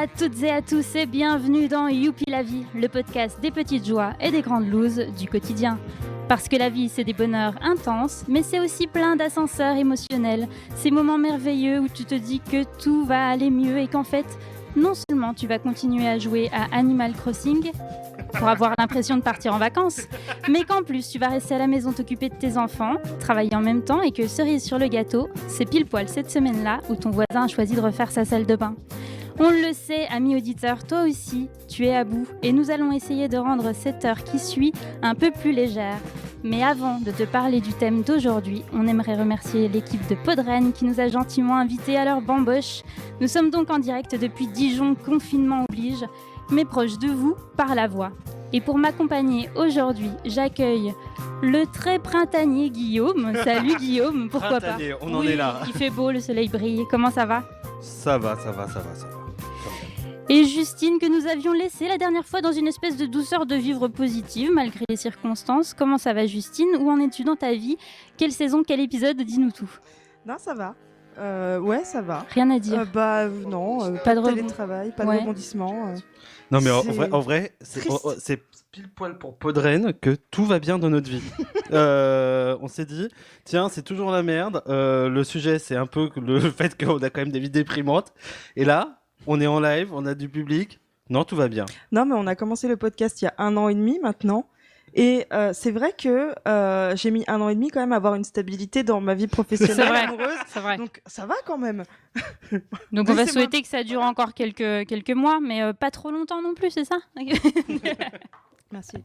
à toutes et à tous et bienvenue dans Youpi la vie, le podcast des petites joies et des grandes looses du quotidien. Parce que la vie, c'est des bonheurs intenses, mais c'est aussi plein d'ascenseurs émotionnels, ces moments merveilleux où tu te dis que tout va aller mieux et qu'en fait, non seulement tu vas continuer à jouer à Animal Crossing pour avoir l'impression de partir en vacances, mais qu'en plus tu vas rester à la maison t'occuper de tes enfants, travailler en même temps et que cerise sur le gâteau, c'est pile poil cette semaine-là où ton voisin a choisi de refaire sa salle de bain. On le sait, amis auditeurs, toi aussi, tu es à bout et nous allons essayer de rendre cette heure qui suit un peu plus légère. Mais avant de te parler du thème d'aujourd'hui, on aimerait remercier l'équipe de Podren qui nous a gentiment invités à leur bamboche. Nous sommes donc en direct depuis Dijon, confinement oblige, mais proche de vous par la voix. Et pour m'accompagner aujourd'hui, j'accueille le très printanier Guillaume. Salut Guillaume, pourquoi pas? On en est là. Il fait beau, le soleil brille. Comment ça va? Ça va. Et Justine, que nous avions laissée la dernière fois dans une espèce de douceur de vivre positive, malgré les circonstances. Comment ça va, Justine? Où en es-tu dans ta vie? Quelle saison, quel épisode? Dis-nous tout. Non, ça va. Ouais, ça va. Rien à dire. Non, Pas de télétravail, pas de rebondissement. Non, mais en vrai, c'est pile poil pour Podren que tout va bien dans notre vie. On s'est dit, tiens, c'est toujours la merde. Le sujet, c'est un peu le fait qu'on a quand même des vies déprimantes. Et là, on est en live, on a du public. Non, tout va bien. Non, mais on a commencé le podcast il y a 1 an et demi maintenant. Et c'est vrai que j'ai mis 1 an et demi quand même à avoir une stabilité dans ma vie professionnelle amoureuse. C'est vrai. Donc ça va quand même. Donc on va souhaiter que ça dure encore quelques mois, mais pas trop longtemps non plus, c'est ça? Merci.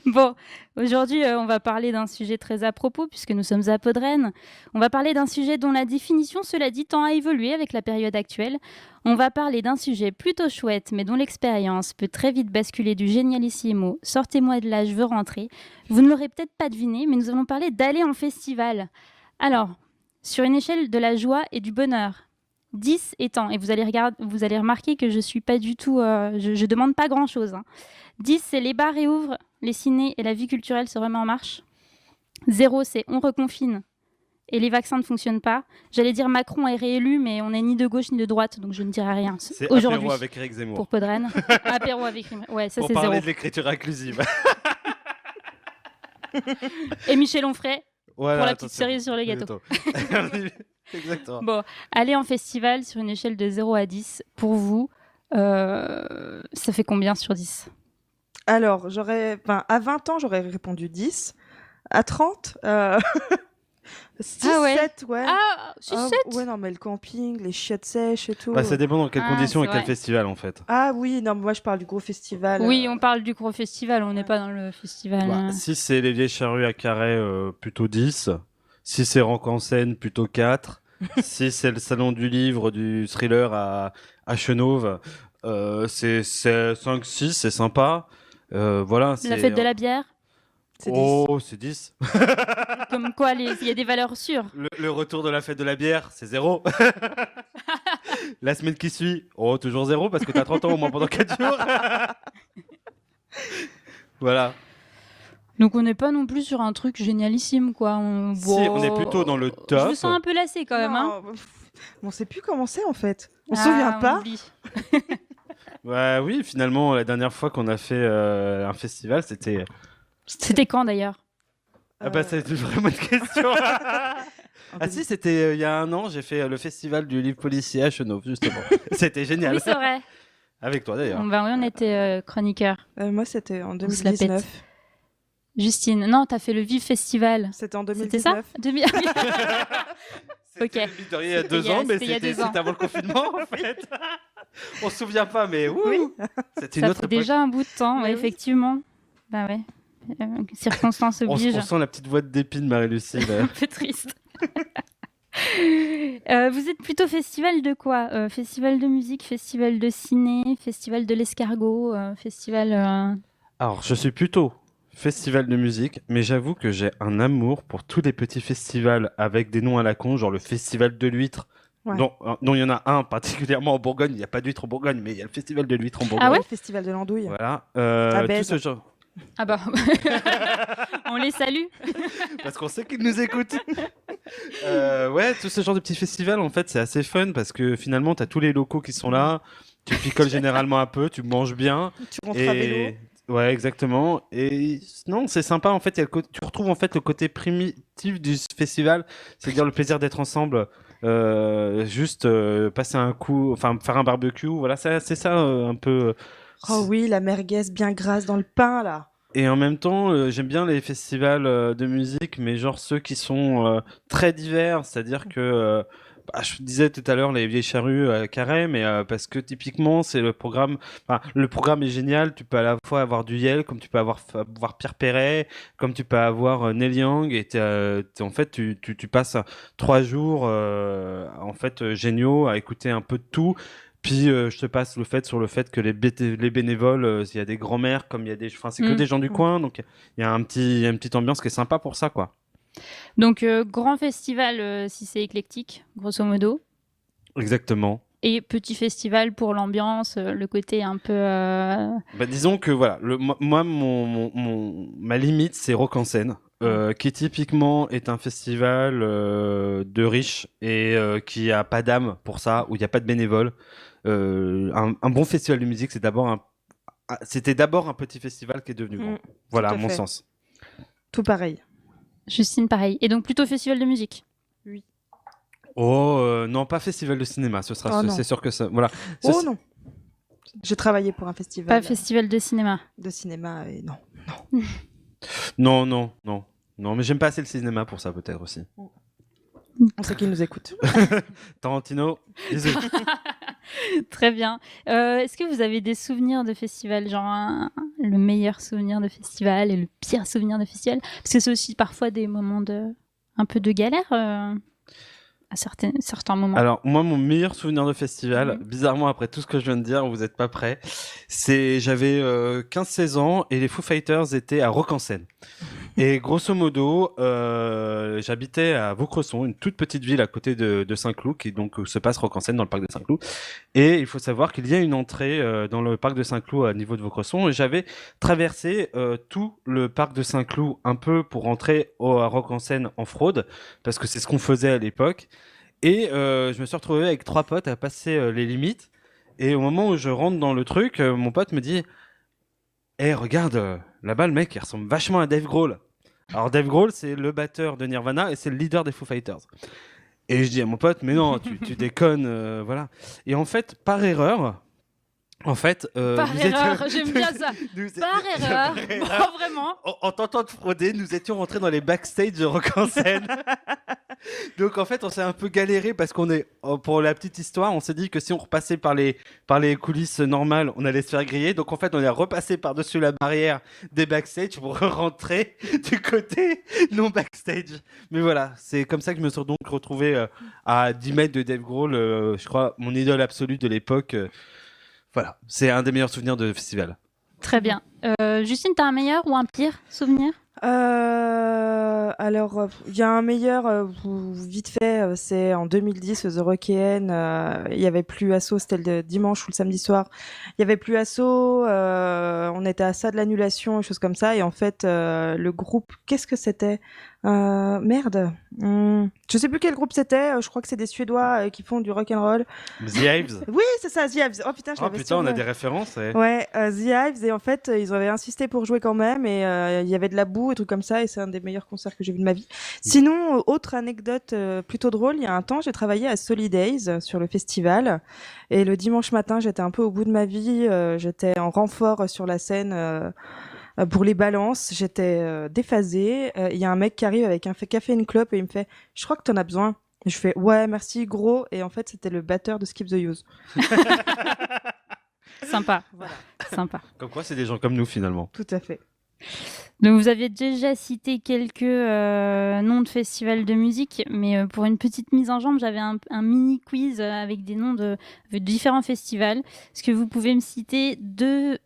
Bon, aujourd'hui, on va parler d'un sujet très à propos, puisque nous sommes à Podren. On va parler d'un sujet dont la définition, cela dit, tend à évoluer avec la période actuelle. On va parler d'un sujet plutôt chouette, mais dont l'expérience peut très vite basculer du génialissimo. Sortez-moi de là, je veux rentrer. Vous ne l'aurez peut-être pas deviné, mais nous allons parler d'aller en festival. Alors, sur une échelle de la joie et du bonheur, 10 étant, et vous allez remarquer que je suis pas du tout, je demande pas grand-chose. 10, c'est les bars réouvrent, les cinés et la vie culturelle se remet en marche. 0, c'est on reconfine et les vaccins ne fonctionnent pas. J'allais dire Macron est réélu, mais on n'est ni de gauche ni de droite, donc je ne dirai rien. C'est aujourd'hui, apéro avec Éric Zemmour. pour Podren. Apéro avec... Ouais, ça pour c'est 0. Pour parler de l'écriture inclusive. Et Michel Onfray, voilà, pour la petite cerise sur le gâteau. Exactement. Bon, aller en festival sur une échelle de 0 à 10, pour vous, ça fait combien sur 10? Alors, à 20 ans, j'aurais répondu 10. À 30, 6, 7, ouais. Ah, 6, 7 ouais, non, mais le camping, les chiottes sèches et tout. Bah, ça dépend dans quelles conditions et c'est quel vrai. festival, en fait. Ah oui, non, moi je parle du gros festival. Oui, on parle du gros festival, on n'est pas dans le festival. Bah, si c'est les vieilles charrues à Carhaix, plutôt 10. Si c'est Rock en scène, plutôt 4. Si c'est le salon du livre, du thriller à Chenauve, c'est 5, 6, c'est sympa. Voilà, La fête de la bière, C'est 10. Oh, c'est 10. comme quoi il y a des valeurs sûres. Le retour de la fête de la bière, c'est 0. La semaine qui suit, oh, toujours 0 parce que t'as 30 ans au moins pendant 4 jours. Voilà. Donc on n'est pas non plus sur un truc génialissime, quoi. On est plutôt dans le top. Je me sens un peu lassée quand même. Hein. On sait plus comment c'est en fait. On se souvient pas. Ouais, oui, finalement, la dernière fois qu'on a fait un festival, c'était... C'était quand d'ailleurs? Ah bah c'est une vraie bonne question. Ah si, c'était il y a 1 an, j'ai fait le festival du livre policier à Chenauve, justement. C'était génial. Oui, c'est vrai. Avec toi d'ailleurs. Oui, on était chroniqueurs. Moi, c'était en On se la 2019. pète. Justine, non, t'as fait le Vive Festival. C'était en C'était ça? 2019. Ok. C'était il y a 2 ans, mais c'était avant le confinement en fait. On se souvient pas, mais oui. C'était une Ça autre fait époque. déjà un bout de temps, Mais oui. effectivement. Bah ouais. Circonstances obligent. On sent la petite voix de dépit de Marie-Lucie. Un peu triste. Vous êtes plutôt festival de quoi? Festival de musique, festival de ciné, festival de l'escargot, festival... Alors, je suis plutôt festival de musique, mais j'avoue que j'ai un amour pour tous les petits festivals avec des noms à la con, genre le festival de l'huître. Ouais. dont il y en a un particulièrement en Bourgogne. Il n'y a pas d'huître en Bourgogne, mais il y a le festival de l'huître en Bourgogne. Ah ouais? Le festival de l'andouille. Voilà. À Tout Bèze. ce genre. Ah bah, on les salue. Parce qu'on sait qu'ils nous écoutent. Ouais, tout ce genre de petits festivals, en fait, c'est assez fun parce que finalement, t'as tous les locaux qui sont là. Tu picoles généralement un peu, tu manges bien. Tu rentres à vélo. Ouais, exactement. Et non, c'est sympa. En fait, tu retrouves en fait le côté primitif du festival, c'est-à-dire le plaisir d'être ensemble, juste passer un coup, enfin faire un barbecue. Voilà, c'est ça un peu. Oh oui, la merguez bien grasse dans le pain, là. Et en même temps, j'aime bien les festivals de musique, mais genre ceux qui sont très divers, c'est-à-dire que je disais tout à l'heure les vieilles charrues carré, mais parce que typiquement c'est le programme. Enfin, le programme est génial. Tu peux à la fois avoir du Yel, comme tu peux avoir Pierre Perret, comme tu peux avoir Neil Young, et en fait tu passes 3 jours en fait géniaux à écouter un peu de tout. Puis je te passe sur le fait que les bénévoles, il y a des grands-mères, comme il y a des, enfin c'est que des gens du coin, donc il y a une petite ambiance qui est sympa pour ça, quoi. Donc, grand festival si c'est éclectique, grosso modo. Exactement. Et petit festival pour l'ambiance, le côté un peu... Disons que voilà, moi, ma limite, c'est Rock en scène, qui typiquement est un festival de riches et qui a pas d'âme pour ça, où il n'y a pas de bénévoles. Un bon festival de musique, c'était d'abord un petit festival qui est devenu grand. Voilà, à mon sens. Tout pareil. Justine, pareil. Et donc plutôt festival de musique. Oui. Oh non, pas festival de cinéma. C'est sûr que ça. Voilà. Non. J'ai travaillé pour un festival. Pas festival de cinéma. De cinéma et non. Non, mais j'aime pas assez le cinéma pour ça peut-être aussi. On sait qui nous écoute. Tarantino, bisous. Très bien. Est-ce que vous avez des souvenirs de festival, genre le meilleur souvenir de festival et le pire souvenir de festival? Parce que c'est aussi parfois des moments un peu de galère à certains moments. Alors moi, mon meilleur souvenir de festival, bizarrement après tout ce que je viens de dire, vous n'êtes pas prêts, j'avais 15-16 ans et les Foo Fighters étaient à Rock en Seine. Et grosso modo, j'habitais à Vaucresson, une toute petite ville à côté de Saint-Cloud, qui donc se passe Rock en Seine dans le parc de Saint-Cloud. Et il faut savoir qu'il y a une entrée dans le parc de Saint-Cloud à niveau de Vaucresson. Et j'avais traversé tout le parc de Saint-Cloud un peu pour rentrer à Rock en Seine en fraude, parce que c'est ce qu'on faisait à l'époque. Et je me suis retrouvé avec 3 potes à passer les limites. Et au moment où je rentre dans le truc, mon pote me dit « Hey, regarde, là-bas, le mec, il ressemble vachement à Dave Grohl. » Alors Dave Grohl, c'est le batteur de Nirvana et c'est le leader des Foo Fighters. Et je dis à mon pote, mais non, tu déconnes, voilà. Et en fait, par erreur, j'aime bien ça. Par erreur, bon, vraiment. En tentant de frauder, nous étions rentrés dans les backstage de Rock en Seine. Donc en fait, on s'est un peu galéré parce pour la petite histoire, on s'est dit que si on repassait par les coulisses normales, on allait se faire griller. Donc en fait, on est repassé par-dessus la barrière des backstage pour rentrer du côté non backstage. Mais voilà, c'est comme ça que je me suis donc retrouvé à 10 mètres de Dave Grohl, je crois, mon idole absolue de l'époque. Voilà, c'est un des meilleurs souvenirs de festival. Très bien. Justine, t'as un meilleur ou un pire souvenir? Alors, il y a un meilleur, vite fait, c'est en 2010, The Rockéenne, il y avait plus Asso, c'était le dimanche ou le samedi soir. Il y avait plus Asso, on était à ça de l'annulation, choses comme ça, et en fait, le groupe, qu'est-ce que c'était? Merde. Je sais plus quel groupe c'était, je crois que c'est des Suédois qui font du rock'n'roll. The Hives. Oui, c'est ça, The Hives. Oh putain, on a des références. Ouais, The Hives, et en fait, ils avaient insisté pour jouer quand même, et il y avait de la boue et trucs comme ça, et c'est un des meilleurs concerts que j'ai vu de ma vie. Sinon, autre anecdote plutôt drôle, il y a un temps, j'ai travaillé à Solidays sur le festival, et le dimanche matin, j'étais un peu au bout de ma vie, j'étais en renfort sur la scène pour les balances, j'étais déphasée. Il y a un mec qui arrive avec un café et une clope, et il me fait « Je crois que t'en as besoin ». Et je fais « Ouais, merci, gros ». Et en fait, c'était le batteur de Skip the Use. Sympa. Voilà. Sympa. Comme quoi, c'est des gens comme nous, finalement. Tout à fait. Donc, vous aviez déjà cité quelques noms de festivals de musique, mais pour une petite mise en jambe, j'avais un mini quiz avec des noms de différents festivals. Est-ce que vous pouvez me citer 2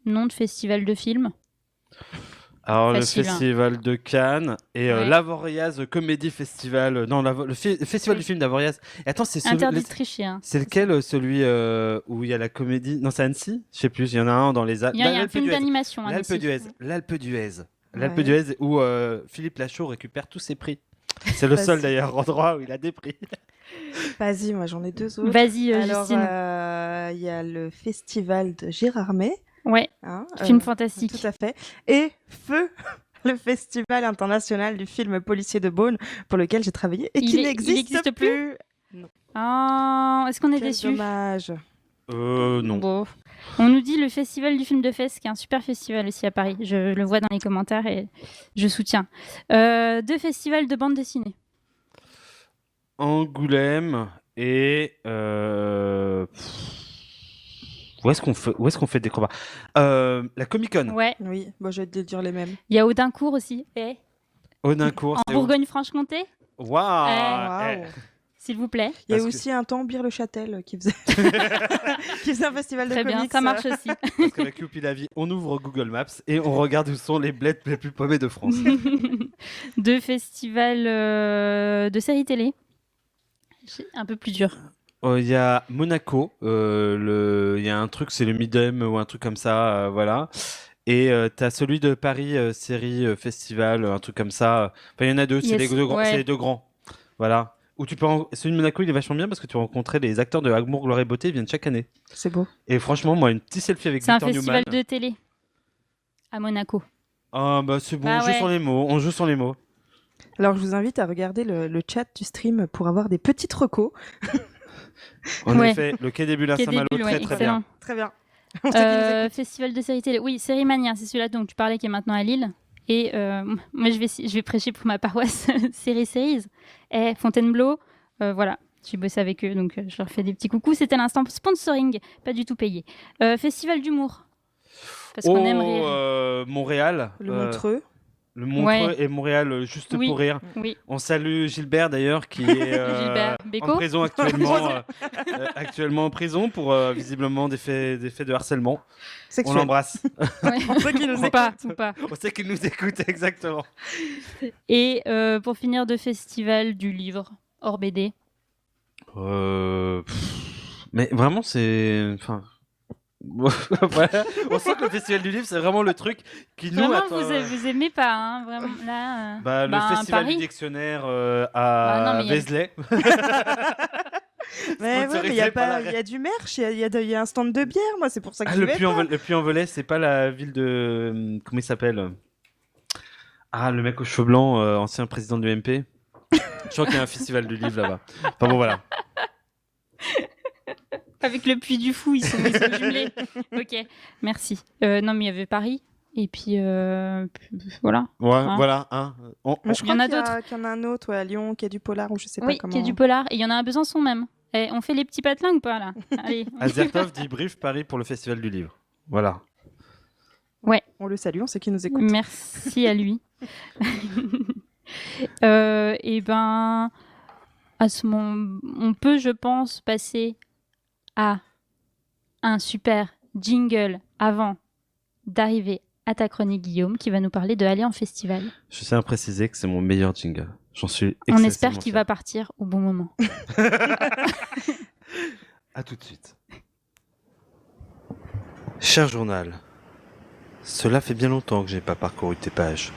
noms de festivals de films? Alors, Facile, le festival de Cannes et l'Avoriaz Comedy Festival. Non, le festival du film d'Avoriaz. Et attends, c'est interdit de tricher. Hein. C'est lequel, celui où il y a la comédie? Non, c'est Annecy? Je sais plus, il y en a un dans les Alpes. Il y a un film d'animation. L'Alpe d'Huez. L'Alpe d'Huez, où Philippe Lachaud récupère tous ses prix. C'est le seul d'ailleurs endroit où il a des prix. Vas-y, moi j'en ai 2 autres. Vas-y, Alors, Justine. il y a le festival de Gérardmer. Ouais, Hein, film fantastique. Tout à fait. Et Feu, le festival international du film policier de Beaune, pour lequel j'ai travaillé et qui n'existe plus. Ah, est-ce qu'on est Quel déçus? dommage. Non. Bon. On nous dit le festival du film de Fès, qui est un super festival aussi à Paris. Je le vois dans les commentaires et je soutiens. 2 festivals de bande dessinée. Angoulême et où est-ce qu'on fait des combats La Comic Con. Ouais. Oui, bon, je vais te dire les mêmes. Il y a Audincourt aussi. Audincourt. En Bourgogne-Franche-Comté. Waouh. Waouh. S'il vous plaît. Il y a Parce que- aussi un temps Bir-le-Châtel qui faisait... qui faisait un festival de Très bien, comics. ça marche aussi. Parce qu'avec Youpi la vie, on ouvre Google Maps et on regarde où sont les bleds les plus paumés de France. 2 festivals de séries télé. C'est un peu plus dur. Il y a Monaco, il y a un truc, c'est le Midem ou un truc comme ça, voilà. Et t'as celui de Paris, série, festival, un truc comme ça. Enfin, il y en a 2, c'est Yes, ouais. c'est les 2 grands. Voilà. Où tu peux celui de Monaco, il est vachement bien parce que tu rencontrais les acteurs de Amour, Gloire et Beauté, ils viennent chaque année. C'est beau. Et franchement, moi, une petite selfie avec C'est un Victor festival Newman. de télé à Monaco. Ah bah c'est bon, Ah on joue ouais. sur les mots, on joue sur les mots. Alors, je vous invite à regarder le chat du stream pour avoir des petites recos. En Ouais. effet, le Quai des Bulles à Quai des Saint-Malo, Bulles, très ouais, très excellent. bien. Très bien. On sait qui nous écoute. Festival de séries télé. Oui, Série Mania, c'est celui-là dont tu parlais qui est maintenant à Lille. Et moi, je vais prêcher pour ma paroisse Série Series. Et Fontainebleau, voilà. J'ai bossé avec eux, donc je leur fais des petits coucous. C'était l'instant sponsoring, pas du tout payé. Festival d'humour. Parce qu'on aime rire. Montréal. Le Montreux. Le Montreux et Montréal, juste Oui. pour rire. Oui, On salue Gilbert d'ailleurs, qui est Gilbert Bécaud. en prison actuellement, actuellement en prison pour visiblement des faits de harcèlement. On Sexuel. l'embrasse. Ouais. On sait qu'il nous Ou écoute. pas, ou pas. On sait qu'il nous écoute exactement. Et pour finir, de festival du livre, hors BD. Mais vraiment, c'est. Enfin. Voilà. On sent que le festival du livre, c'est vraiment le truc qui nous Vraiment, attend. vous aimez pas, hein, vraiment. Là, Le festival Paris. du dictionnaire Ah, non, à mais il y a- Vézelay. Mais ouais, mais il y Sponsorisé par la- a du merch, il y a un stand de bière, moi, c'est pour ça que je Le vais pas. Puy-en-Velay, c'est pas la ville de. Comment il s'appelle? Ah, le mec aux cheveux blancs, ancien président du MP. Je crois qu'il y a un festival du livre là-bas. Enfin bon, voilà. Avec le Puy du Fou, ils sont jumelés. Ok, merci. Non, mais il y avait Paris. Et puis, voilà. Ouais, Hein. voilà. Hein. Mais je Il y en crois a d'autres. qu'il y en a un autre, ouais, à Lyon, qui a du polar, ou je sais pas Oui, comment. qui est du polar. Et il y en a à Besançon même. Eh, on fait les petits patelins ou pas, là? Allez. Azertov dit brief Paris pour le festival du livre. Voilà. On le salue, on sait qu'il nous écoute. Merci à lui. Et ben, à ce moment, on peut, je pense, passer à un super jingle avant d'arriver à ta chronique, Guillaume, qui va nous parler de aller en festival. Je tiens à préciser que c'est mon meilleur jingle. J'en suis On excessivement espère qu'il fier. va partir au bon moment. À tout de suite. Cher journal, cela fait bien longtemps que je n'ai pas parcouru tes pages.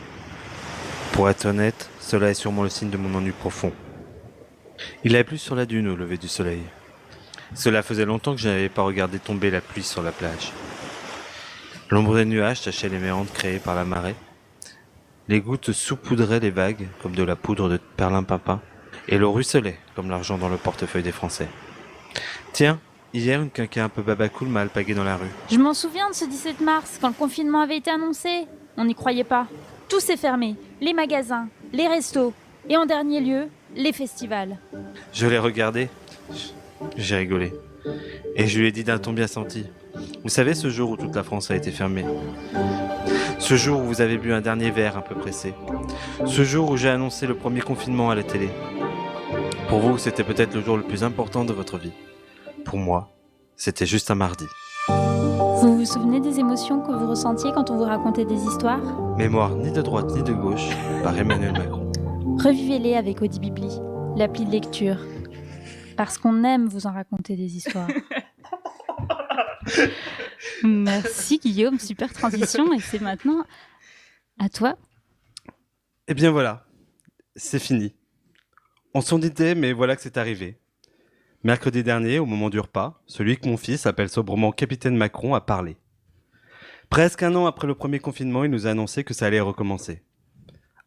Pour être honnête, cela est sûrement le signe de mon ennui profond. Il a plu sur la dune au lever du soleil. Cela faisait longtemps que je n'avais pas regardé tomber la pluie sur la plage. L'ombre des nuages tachait les méandres créés par la marée. Les gouttes saupoudraient les vagues comme de la poudre de perlimpinpin, et l'eau ruisselait comme l'argent dans le portefeuille des Français. Tiens, hier, une quinquin un peu babacool m'a alpagué dans la rue. Je m'en souviens de ce 17 mars, quand le confinement avait été annoncé. On n'y croyait pas. Tout s'est fermé. Les magasins, les restos, et en dernier lieu, les festivals. Je l'ai regardé, j'ai rigolé, et je lui ai dit d'un ton bien senti. Vous savez ce jour où toute la France a été fermée? Ce jour où vous avez bu un dernier verre un peu pressé? Ce jour où j'ai annoncé le premier confinement à la télé? Pour vous, c'était peut-être le jour le plus important de votre vie. Pour moi, c'était juste un mardi. Vous vous souvenez des émotions que vous ressentiez quand on vous racontait des histoires? Mémoire ni de droite ni de gauche par Emmanuel Macron. Revivez-les avec Audibibli, l'appli de lecture. Parce qu'on aime vous en raconter des histoires. Merci Guillaume, super transition. Et c'est maintenant à toi. Eh bien voilà, c'est fini. On s'en doutait, mais voilà que c'est arrivé. Mercredi dernier, au moment du repas, celui que mon fils appelle sobrement Capitaine Macron a parlé. Presque un an après le premier confinement, il nous a annoncé que ça allait recommencer.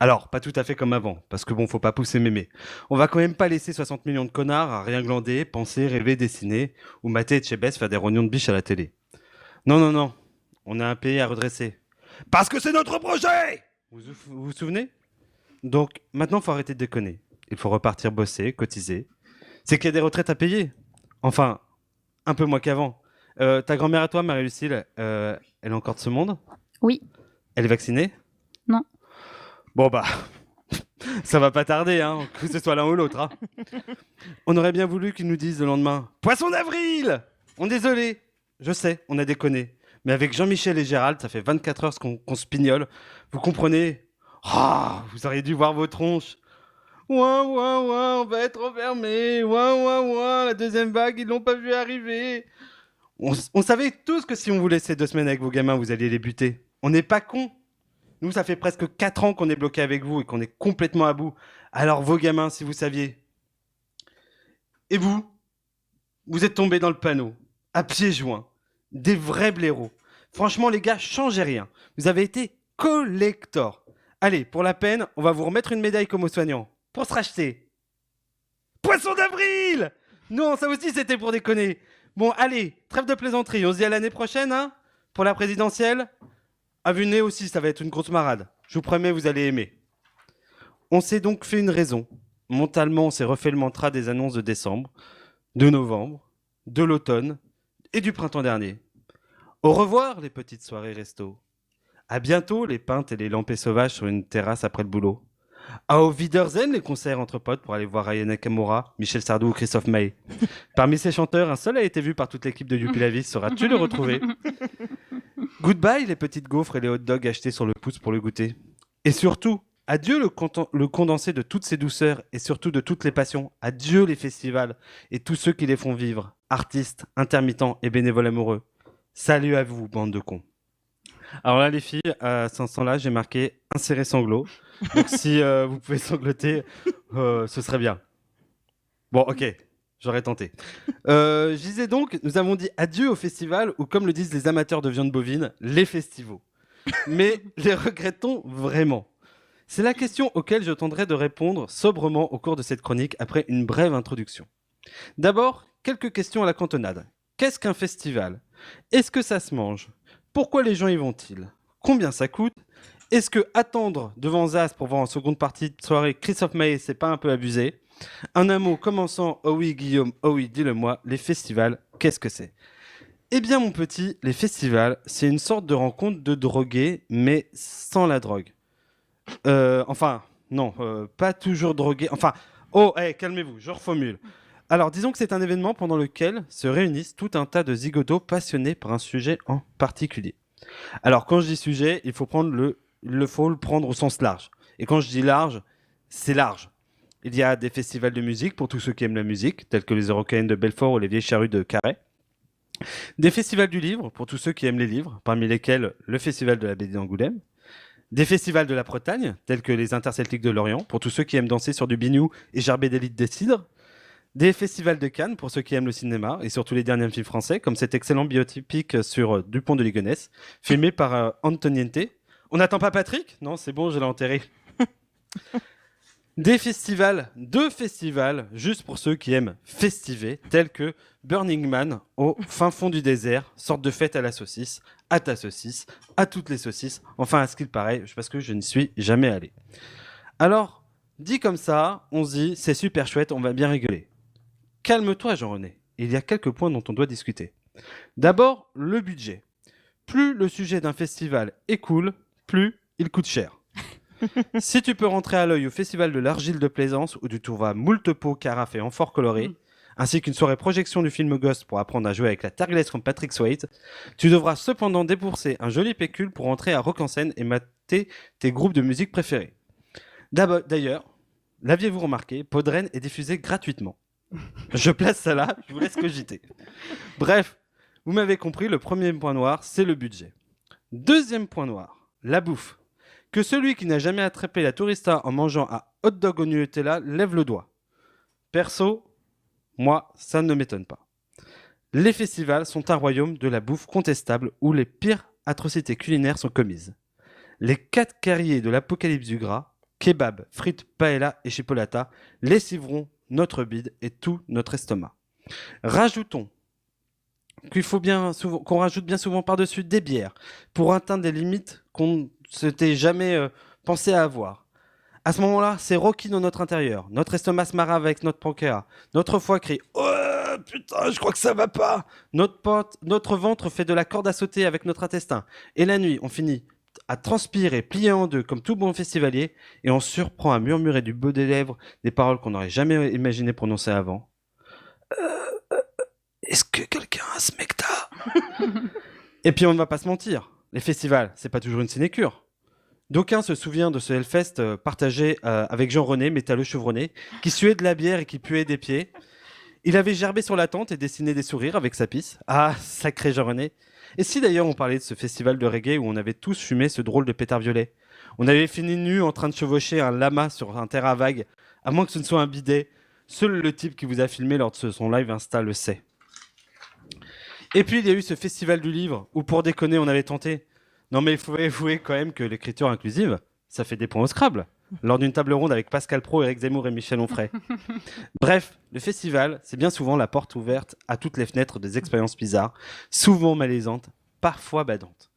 Alors, pas tout à fait comme avant, parce que bon, faut pas pousser mémé. On va quand même pas laisser 60 millions de connards à rien glander, penser, rêver, dessiner, ou mater Etchebest faire des rognons de biche à la télé. Non. On a un pays à redresser. Parce que c'est notre projet! Vous souvenez? Donc, maintenant, faut arrêter de déconner. Il faut repartir bosser, cotiser. C'est qu'il y a des retraites à payer. Enfin, un peu moins qu'avant. Ta grand-mère à toi, Marie-Lucille, elle est encore de ce monde? Oui. Elle est vaccinée? Non. Bon bah, ça va pas tarder, hein, que ce soit l'un ou l'autre. Hein. On aurait bien voulu qu'ils nous disent le lendemain « Poisson d'avril !» On est désolé, je sais, on a déconné. Mais avec Jean-Michel et Gérald, ça fait 24 heures qu'on se pignole. Vous comprenez? Vous auriez dû voir vos tronches. Ouin, on va être enfermés. Ouin, la deuxième vague, ils l'ont pas vu arriver. On savait tous que si on vous laissait 2 semaines avec vos gamins, vous alliez les buter. On n'est pas cons. Nous, ça fait presque 4 ans qu'on est bloqué avec vous et qu'on est complètement à bout. Alors, vos gamins, si vous saviez. Et vous? Vous êtes tombés dans le panneau, à pieds joints. Des vrais blaireaux. Franchement, les gars, changez rien. Vous avez été collector. Allez, pour la peine, on va vous remettre une médaille comme aux soignants. Pour se racheter. Poisson d'avril! Non, ça aussi, c'était pour déconner. Bon, allez, trêve de plaisanterie. On se dit à l'année prochaine, hein? Pour la présidentielle. À vue de nez aussi, ça va être une grosse marade. Je vous promets, vous allez aimer. On s'est donc fait une raison. Mentalement, on s'est refait le mantra des annonces de décembre, de novembre, de l'automne et du printemps dernier. Au revoir, les petites soirées resto. À bientôt, les pintes et les lampées sauvages sur une terrasse après le boulot. À au Wiedersehen, les concerts entre potes pour aller voir Aya Nakamura, Michel Sardou ou Christophe Maé. Parmi ces chanteurs, un seul a été vu par toute l'équipe de Youpi la Vie. Sauras-tu le retrouver? Goodbye, les petites gaufres et les hot dogs achetés sur le pouce pour le goûter. Et surtout, adieu le condensé de toutes ces douceurs et surtout de toutes les passions. Adieu les festivals et tous ceux qui les font vivre, artistes, intermittents et bénévoles amoureux. Salut à vous, bande de cons. Alors là, les filles, à ce instant-là, j'ai marqué insérer sanglot. Donc si vous pouvez sangloter, ce serait bien. Bon, ok, j'aurais tenté. Je disais donc, nous avons dit adieu au festival, ou comme le disent les amateurs de viande bovine, les festivals. Mais les regrettons vraiment? C'est la question auquel je tendrai de répondre sobrement au cours de cette chronique après une brève introduction. D'abord, quelques questions à la cantonade. Qu'est-ce qu'un festival? Est-ce que ça se mange? Pourquoi les gens y vont-ils? Combien ça coûte? Est-ce que attendre devant Zas pour voir en seconde partie de soirée Christophe Maé, c'est pas un peu abusé? Un mot commençant, oh oui Guillaume, oh oui dis-le-moi, les festivals, qu'est-ce que c'est? Eh bien mon petit, les festivals, c'est une sorte de rencontre de drogués, mais sans la drogue. Pas toujours drogués, calmez-vous, je reformule. Alors disons que c'est un événement pendant lequel se réunissent tout un tas de zigotos passionnés par un sujet en particulier. Alors quand je dis sujet, il faut le prendre au sens large. Et quand je dis large, c'est large. Il y a des festivals de musique pour tous ceux qui aiment la musique, tels que les Européennes de Belfort ou les Vieilles Charrues de Carhaix. Des festivals du livre pour tous ceux qui aiment les livres, parmi lesquels le Festival de la BD d'Angoulême. Des festivals de la Bretagne, tels que les Interceltiques de Lorient, pour tous ceux qui aiment danser sur du biniou et gerber d'élite des cidres. Des festivals de Cannes pour ceux qui aiment le cinéma et surtout les derniers films français, comme cet excellent biotypique sur Dupont de Ligonnès, filmé par Antoniente. On n'attend pas Patrick? Non, c'est bon, je l'ai enterré. Deux festivals, juste pour ceux qui aiment festiver, tels que Burning Man au fin fond du désert, sorte de fête à la saucisse, à ta saucisse, à toutes les saucisses, enfin à ce qu'il paraît, parce que je n'y suis jamais allé. Alors, dit comme ça, on se dit, c'est super chouette, on va bien rigoler. Calme-toi, Jean-René, il y a quelques points dont on doit discuter. D'abord, le budget. Plus le sujet d'un festival est cool, plus il coûte cher. Si tu peux rentrer à l'œil au festival de l'Argile de Plaisance où tu trouveras moult pots, carafes et amphores colorés, ainsi qu'une soirée projection du film Ghost pour apprendre à jouer avec la targlesse comme Patrick Swayze, tu devras cependant débourser un joli pécule pour entrer à Rock en Scène et mater tes groupes de musique préférés. D'ailleurs, l'aviez-vous remarqué, Podren est diffusé gratuitement. Je place ça là, je vous laisse cogiter. Bref, vous m'avez compris, le premier point noir, c'est le budget. Deuxième point noir, la bouffe. Que celui qui n'a jamais attrapé la tourista en mangeant un hot dog au Nutella lève le doigt. Perso, moi, ça ne m'étonne pas. Les festivals sont un royaume de la bouffe contestable où les pires atrocités culinaires sont commises. Les 4 carriers de l'apocalypse du gras, kebab, frites, paella et chipolata, lessiveront notre bide et tout notre estomac. Rajoutons qu'on rajoute bien souvent par-dessus des bières pour atteindre des limites qu'on ne s'était jamais pensé à avoir. À ce moment-là, c'est Rocky dans notre intérieur. Notre estomac se marre avec notre pancréas. Notre foie crie « Oh putain, je crois que ça va pas !» Notre ventre fait de la corde à sauter avec notre intestin. Et la nuit, on finit à transpirer, plié en deux comme tout bon festivalier, et on surprend à murmurer du bout des lèvres des paroles qu'on n'aurait jamais imaginé prononcer avant. Est-ce que quelqu'un a smecta? Et puis on ne va pas se mentir, les festivals, c'est pas toujours une sinécure. D'aucuns se souviennent de ce Hellfest partagé avec Jean-René, métalleux chevronné, qui suait de la bière et qui puait des pieds. Il avait gerbé sur la tente et dessiné des sourires avec sa pisse. Ah, sacré Jean-René. Et si d'ailleurs on parlait de ce festival de reggae où on avait tous fumé ce drôle de pétard violet? On avait fini nus en train de chevaucher un lama sur un terrain vague, à moins que ce ne soit un bidet. Seul le type qui vous a filmé lors de son live Insta le sait. Et puis il y a eu ce festival du livre où pour déconner on avait tenté. Non mais il faut avouer quand même que l'écriture inclusive, ça fait des points au Scrabble. Lors d'une table ronde avec Pascal Praud, Éric Zemmour et Michel Onfray. Bref, le festival, c'est bien souvent la porte ouverte à toutes les fenêtres des expériences bizarres, souvent malaisantes, parfois badantes.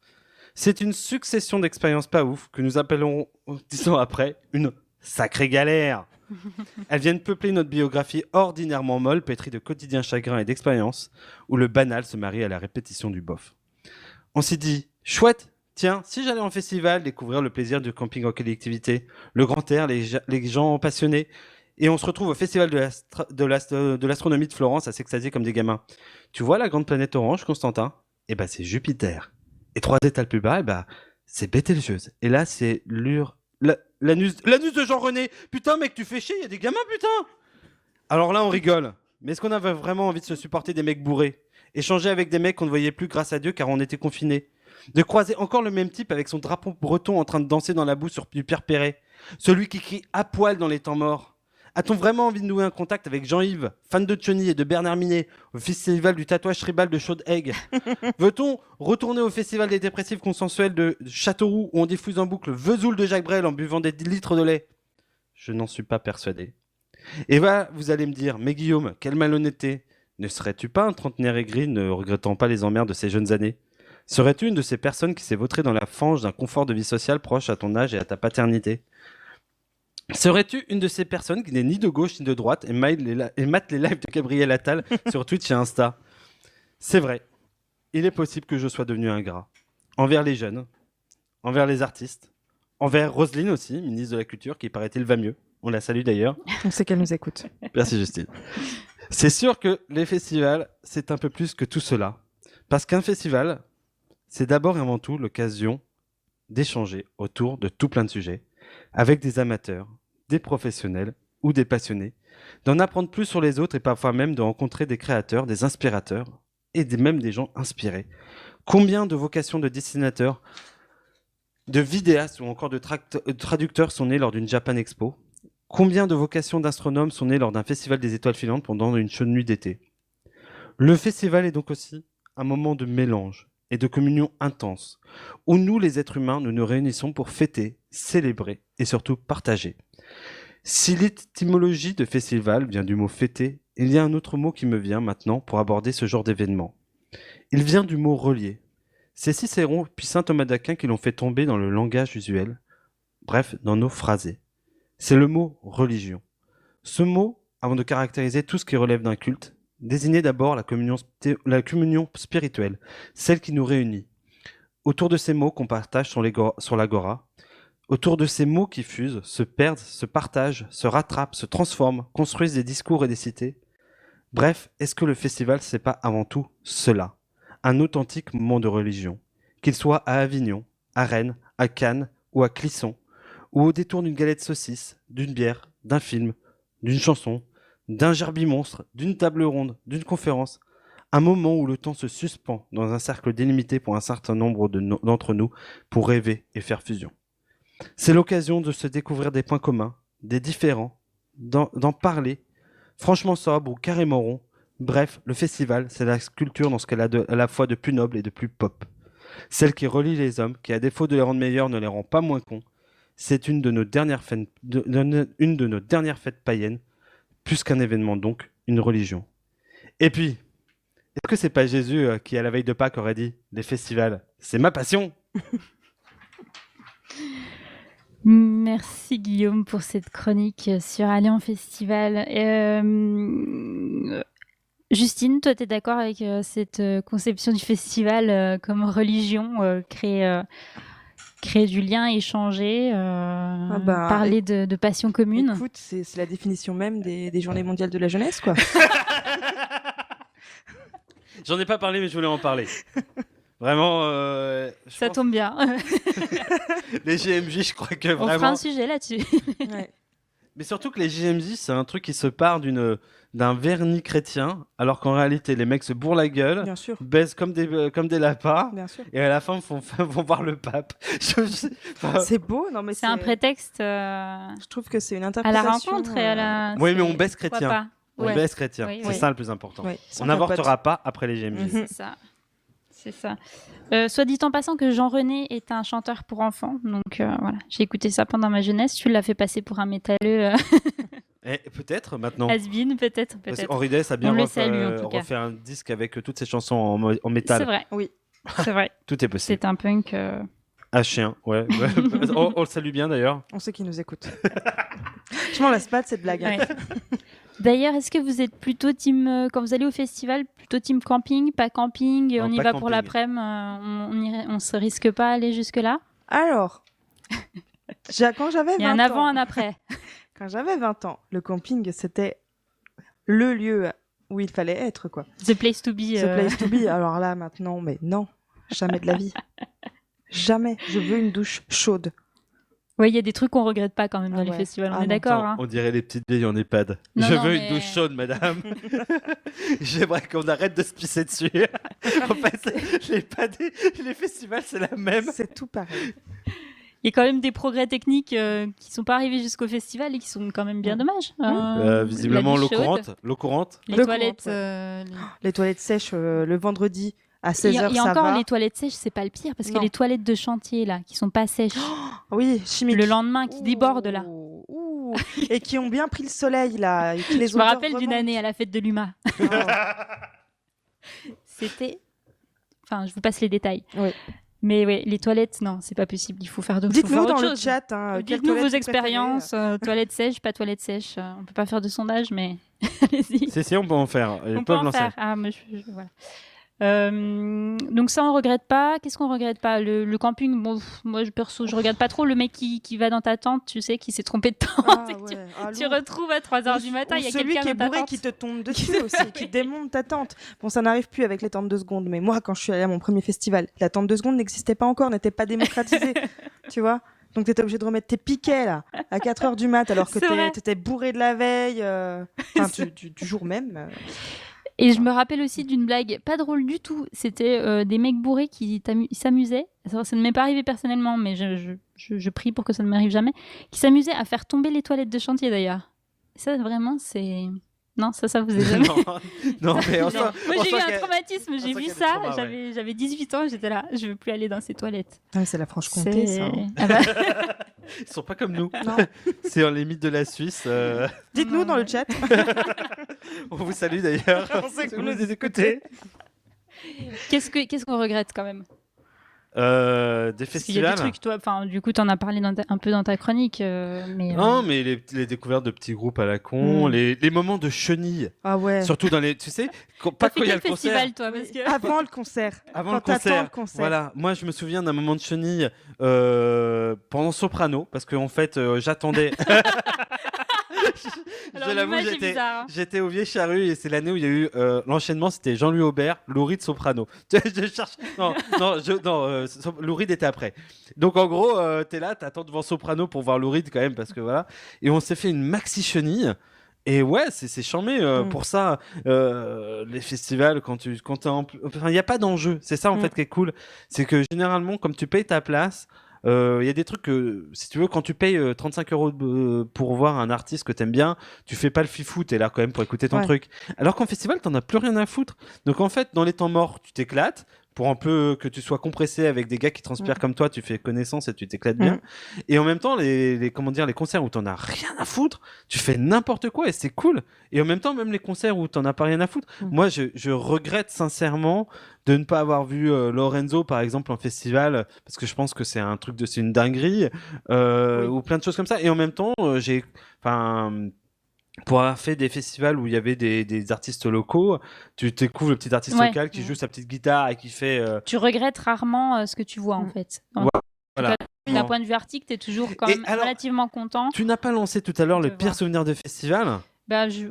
C'est une succession d'expériences pas ouf que nous appellerons, 10 ans après, une sacrée galère. Elles viennent peupler notre biographie ordinairement molle, pétrie de quotidiens chagrins et d'expériences, où le banal se marie à la répétition du bof. On s'est dit, chouette, tiens, si j'allais en festival découvrir le plaisir du camping en collectivité, le grand air, les gens passionnés, et on se retrouve au festival de l'astronomie de Florence à s'extasier comme des gamins. Tu vois la grande planète orange, Constantin? Eh ben c'est Jupiter. Et 3 étals plus bas, eh ben c'est Bételgeuse. Et là c'est l'anus de Jean-René. Putain mec, tu fais chier, il y a des gamins putain. Alors là on rigole. Mais est-ce qu'on avait vraiment envie de se supporter des mecs bourrés? Échanger avec des mecs qu'on ne voyait plus grâce à Dieu car on était confinés? De croiser encore le même type avec son drapeau breton en train de danser dans la boue sur du Pierre Perret? Celui qui crie à poil dans les temps morts? A-t-on vraiment envie de nouer un contact avec Jean-Yves, fan de Tchony et de Bernard Minet, au festival du tatouage tribal de Chaude-Aigle? Veut-on retourner au festival des dépressifs consensuels de Châteauroux où on diffuse en boucle Vesoul de Jacques Brel en buvant des litres de lait? Je n'en suis pas persuadé. Et voilà, vous allez me dire, mais Guillaume, quelle malhonnêteté! Ne serais-tu pas un trentenaire aigri ne regrettant pas les emmerdes de ces jeunes années? Serais-tu une de ces personnes qui s'est vautrée dans la fange d'un confort de vie sociale proche à ton âge et à ta paternité? Serais-tu une de ces personnes qui n'est ni de gauche ni de droite et mate les lives de Gabriel Attal sur Twitch et Insta? C'est vrai, il est possible que je sois devenu ingrat. Envers les jeunes, envers les artistes, envers Roselyne aussi, ministre de la Culture, qui paraît-il va mieux. On la salue d'ailleurs. On sait qu'elle nous écoute. Merci Justine. C'est sûr que les festivals, c'est un peu plus que tout cela. Parce qu'un festival, c'est d'abord et avant tout l'occasion d'échanger autour de tout plein de sujets, avec des amateurs, des professionnels ou des passionnés, d'en apprendre plus sur les autres et parfois même de rencontrer des créateurs, des inspirateurs et même des gens inspirés. Combien de vocations de dessinateurs, de vidéastes ou encore de traducteurs sont nés lors d'une Japan Expo? Combien de vocations d'astronomes sont nées lors d'un festival des étoiles filantes pendant une chaude nuit d'été? Le festival est donc aussi un moment de mélange et de communion intense, où nous, les êtres humains, nous nous réunissons pour fêter, célébrer et surtout partager. Si l'étymologie de festival vient du mot fêter, il y a un autre mot qui me vient maintenant pour aborder ce genre d'événement. Il vient du mot relier. C'est Cicéron puis saint Thomas d'Aquin qui l'ont fait tomber dans le langage usuel, bref, dans nos phrasés. C'est le mot religion. Ce mot, avant de caractériser tout ce qui relève d'un culte, désignait d'abord la communion spirituelle, celle qui nous réunit. Autour de ces mots qu'on partage sur l'agora, autour de ces mots qui fusent, se perdent, se partagent, se rattrapent, se transforment, construisent des discours et des cités. Bref, est-ce que le festival, c'est pas avant tout cela? Un authentique moment de religion, qu'il soit à Avignon, à Rennes, à Cannes ou à Clisson, ou au détour d'une galette saucisse, d'une bière, d'un film, d'une chanson, d'un gerbi monstre, d'une table ronde, d'une conférence, un moment où le temps se suspend dans un cercle délimité pour un certain nombre d'entre nous pour rêver et faire fusion. C'est l'occasion de se découvrir des points communs, des différents, d'en parler, franchement sobre ou carrément rond. Bref, le festival, c'est la culture dans ce qu'elle a à la fois de plus noble et de plus pop. Celle qui relie les hommes, qui à défaut de les rendre meilleurs ne les rend pas moins cons. C'est une de nos dernières fêtes, une de nos dernières fêtes païennes, plus qu'un événement donc, une religion. Et puis, est-ce que c'est pas Jésus qui à la veille de Pâques aurait dit les festivals, c'est ma passion? Merci Guillaume pour cette chronique sur aller en festival. Justine, toi, tu es d'accord avec cette conception du festival comme religion, créer du lien, échanger, parler de passion commune? Écoute, c'est la définition même des Journées mondiales de la jeunesse, quoi. J'en ai pas parlé, mais je voulais en parler. Vraiment, ça tombe bien. Les JMJ, je crois que vraiment... On fera un sujet là-dessus. Ouais. Mais surtout que les JMJ, c'est un truc qui se part d'un vernis chrétien, alors qu'en réalité, les mecs se bourrent la gueule, Bien sûr. baissent comme des lapins, Bien sûr. et à la fin, vont voir le pape. C'est beau, non mais c'est un prétexte Je trouve que c'est une à interprétation. la rencontre et à la... Oui, mais on baisse chrétien. On Ouais. baisse chrétien. Oui, c'est oui. ça le plus important. Ouais, On n'avortera pas après les JMJ. Mhm. C'est ça. Soit dit en passant que Jean-René est un chanteur pour enfants, donc voilà, j'ai écouté ça pendant ma jeunesse. Tu l'as fait passer pour un métalleux. Et peut-être maintenant. Has-been, peut-être. Parce qu'Henri Dess a bien On le salue, en tout cas. refait un disque avec toutes ses chansons en métal. C'est vrai. Oui. C'est vrai. Tout est possible. C'est un punk. À chien, ouais. On le salue bien d'ailleurs. On sait qui nous écoute. Je m'en lasse pas de cette blague. Ouais. D'ailleurs, est-ce que vous êtes plutôt team, quand vous allez au festival, plutôt team camping, pas camping, Non, on y pas va camping. pour l'après-midi, on se risque pas à aller jusque-là? Alors, quand j'avais 20 ans... Il y a un avant, un après. Quand j'avais 20 ans, le camping, c'était le lieu où il fallait être, quoi. The place to be. The place to be. Alors là, maintenant, mais non, jamais de la vie. Jamais. Je veux une douche chaude. Oui, il y a des trucs qu'on regrette pas quand même dans Ah les ouais. festivals, on Ah est non, d'accord. Attends, Hein. on dirait les petites vieilles en EHPAD. Non, Je non, veux mais- une douche chaude, madame. J'aimerais qu'on arrête de se pisser dessus. En fait, les festivals, c'est la même. C'est tout pareil. Il y a quand même des progrès techniques qui sont pas arrivés jusqu'au festival et qui sont quand même bien dommages. Visiblement, la l'eau douche chaude, courante. L'eau courante. les L'eau toilettes. courante, Les toilettes sèches le vendredi à Et 16h, ça encore, va. les toilettes sèches, c'est pas le pire parce que Non. les toilettes de chantier là, qui sont pas sèches, Oui, chimique. le lendemain, qui débordent là. Ouh. Et qui ont bien pris le soleil, là. Et qui les Je me odeurs rappelle d'une remontent. année à la fête de l'UMA. Oh. C'était. Enfin, je vous passe les détails. Oui. Mais ouais, les toilettes, non, c'est pas possible. Il faut faire de Dites-nous autre dans le chose. chat. Hein, quelle Dites-nous vos toilette vous expériences, toilettes sèches, pas toilettes sèches. On peut pas faire de sondage, mais allez-y. Si, on peut en faire. Ils On peut peuvent en lancer. faire. Ah, mais voilà. Donc ça, on regrette pas. Qu'est-ce qu'on regrette pas? Le camping, bon, moi, perso, je regarde pas trop. Le mec qui va dans ta tente, tu sais, qui s'est trompé de tente. Ah, et que ouais. Ah, tu lourd. retrouves à 3h du matin, Ou il y a celui quelqu'un qui est dans ta bourré tente. qui te tombe dessus aussi, qui démonte ta tente. Bon, ça n'arrive plus avec les tentes de seconde, mais moi, quand je suis allée à mon premier festival, la tente de seconde n'existait pas encore, n'était pas démocratisée, tu vois. Donc t'étais obligé de remettre tes piquets là à 4h du mat alors que C'est vrai. t'étais bourré de la veille, enfin du jour même. Et je me rappelle aussi d'une blague pas drôle du tout. C'était des mecs bourrés qui s'amusaient. Ça ne m'est pas arrivé personnellement, mais je prie pour que ça ne m'arrive jamais. Qui s'amusaient à faire tomber les toilettes de chantier d'ailleurs. Ça vraiment, c'est... Non, ça vous est jamais... non, mais on sent- Moi on j'ai sent eu un qu'il y a- traumatisme, on j'ai sent vu qu'il y a du ça, trauma, ouais. j'avais 18 ans, j'étais là, je veux plus aller dans ces toilettes. Ah, mais c'est la Franche-Comté, ça. hein. Ah bah, Ils sont pas comme nous. Non. C'est les mythes de la Suisse. Dites-nous dans le chat. On vous salue d'ailleurs. On sait que Si vous vous nous nous écoutez. qu'est-ce qu'on regrette quand même? Des Parce qu'il y a des festivals. trucs, toi, enfin, du coup, t'en as parlé un peu dans ta chronique, mais... Non, mais les découvertes de petits groupes à la con, Mm. les moments de chenilles, Ah ouais. surtout dans les, tu sais, T'as pas fait quand il y a quel le concert. festival, toi, parce que... Avant le concert. Avant Quand le t'attends concert. le concert. Voilà, moi je me souviens d'un moment de chenille pendant Soprano, parce qu'en fait j'attendais. Alors, Je l'avoue, l'image est bizarre, hein. j'étais au Vieux Charrue et c'est l'année où il y a eu l'enchaînement, c'était Jean-Louis Aubert, Lou Reed, Soprano. Je cherche. Lou Reed était après. Donc en gros, t'es là, t'attends devant Soprano pour voir Lou Reed quand même, parce que voilà. Et on s'est fait une maxi chenille. Et ouais, c'est charmé pour ça. Les festivals, quand t'es enfin, il n'y a pas d'enjeu. C'est ça en fait qui est cool. C'est que généralement, comme tu payes ta place, Il y a des trucs que, si tu veux, quand tu payes 35 euros pour voir un artiste que t'aimes bien, tu fais pas le fifou, t'es là quand même pour écouter ton truc. Alors qu'en festival, t'en as plus rien à foutre. Donc en fait, dans les temps morts, tu t'éclates. Pour un peu que tu sois compressé avec des gars qui transpirent comme toi, tu fais connaissance et tu t'éclates bien. Et en même temps, les concerts où t'en as rien à foutre, tu fais n'importe quoi et c'est cool. Et en même temps, même les concerts où t'en as pas rien à foutre, moi, je regrette sincèrement de ne pas avoir vu Lorenzo, par exemple, en festival, parce que je pense que c'est c'est une dinguerie, ou plein de choses comme ça. Et en même temps, pour avoir fait des festivals où il y avait des artistes locaux, tu découvres le petit artiste local qui joue sa petite guitare et qui fait... Tu regrettes rarement ce que tu vois, en fait. Voilà. D'un point de vue artistique, tu es toujours quand même relativement content. Tu n'as pas lancé tout à l'heure le pire souvenir de festival ? Tu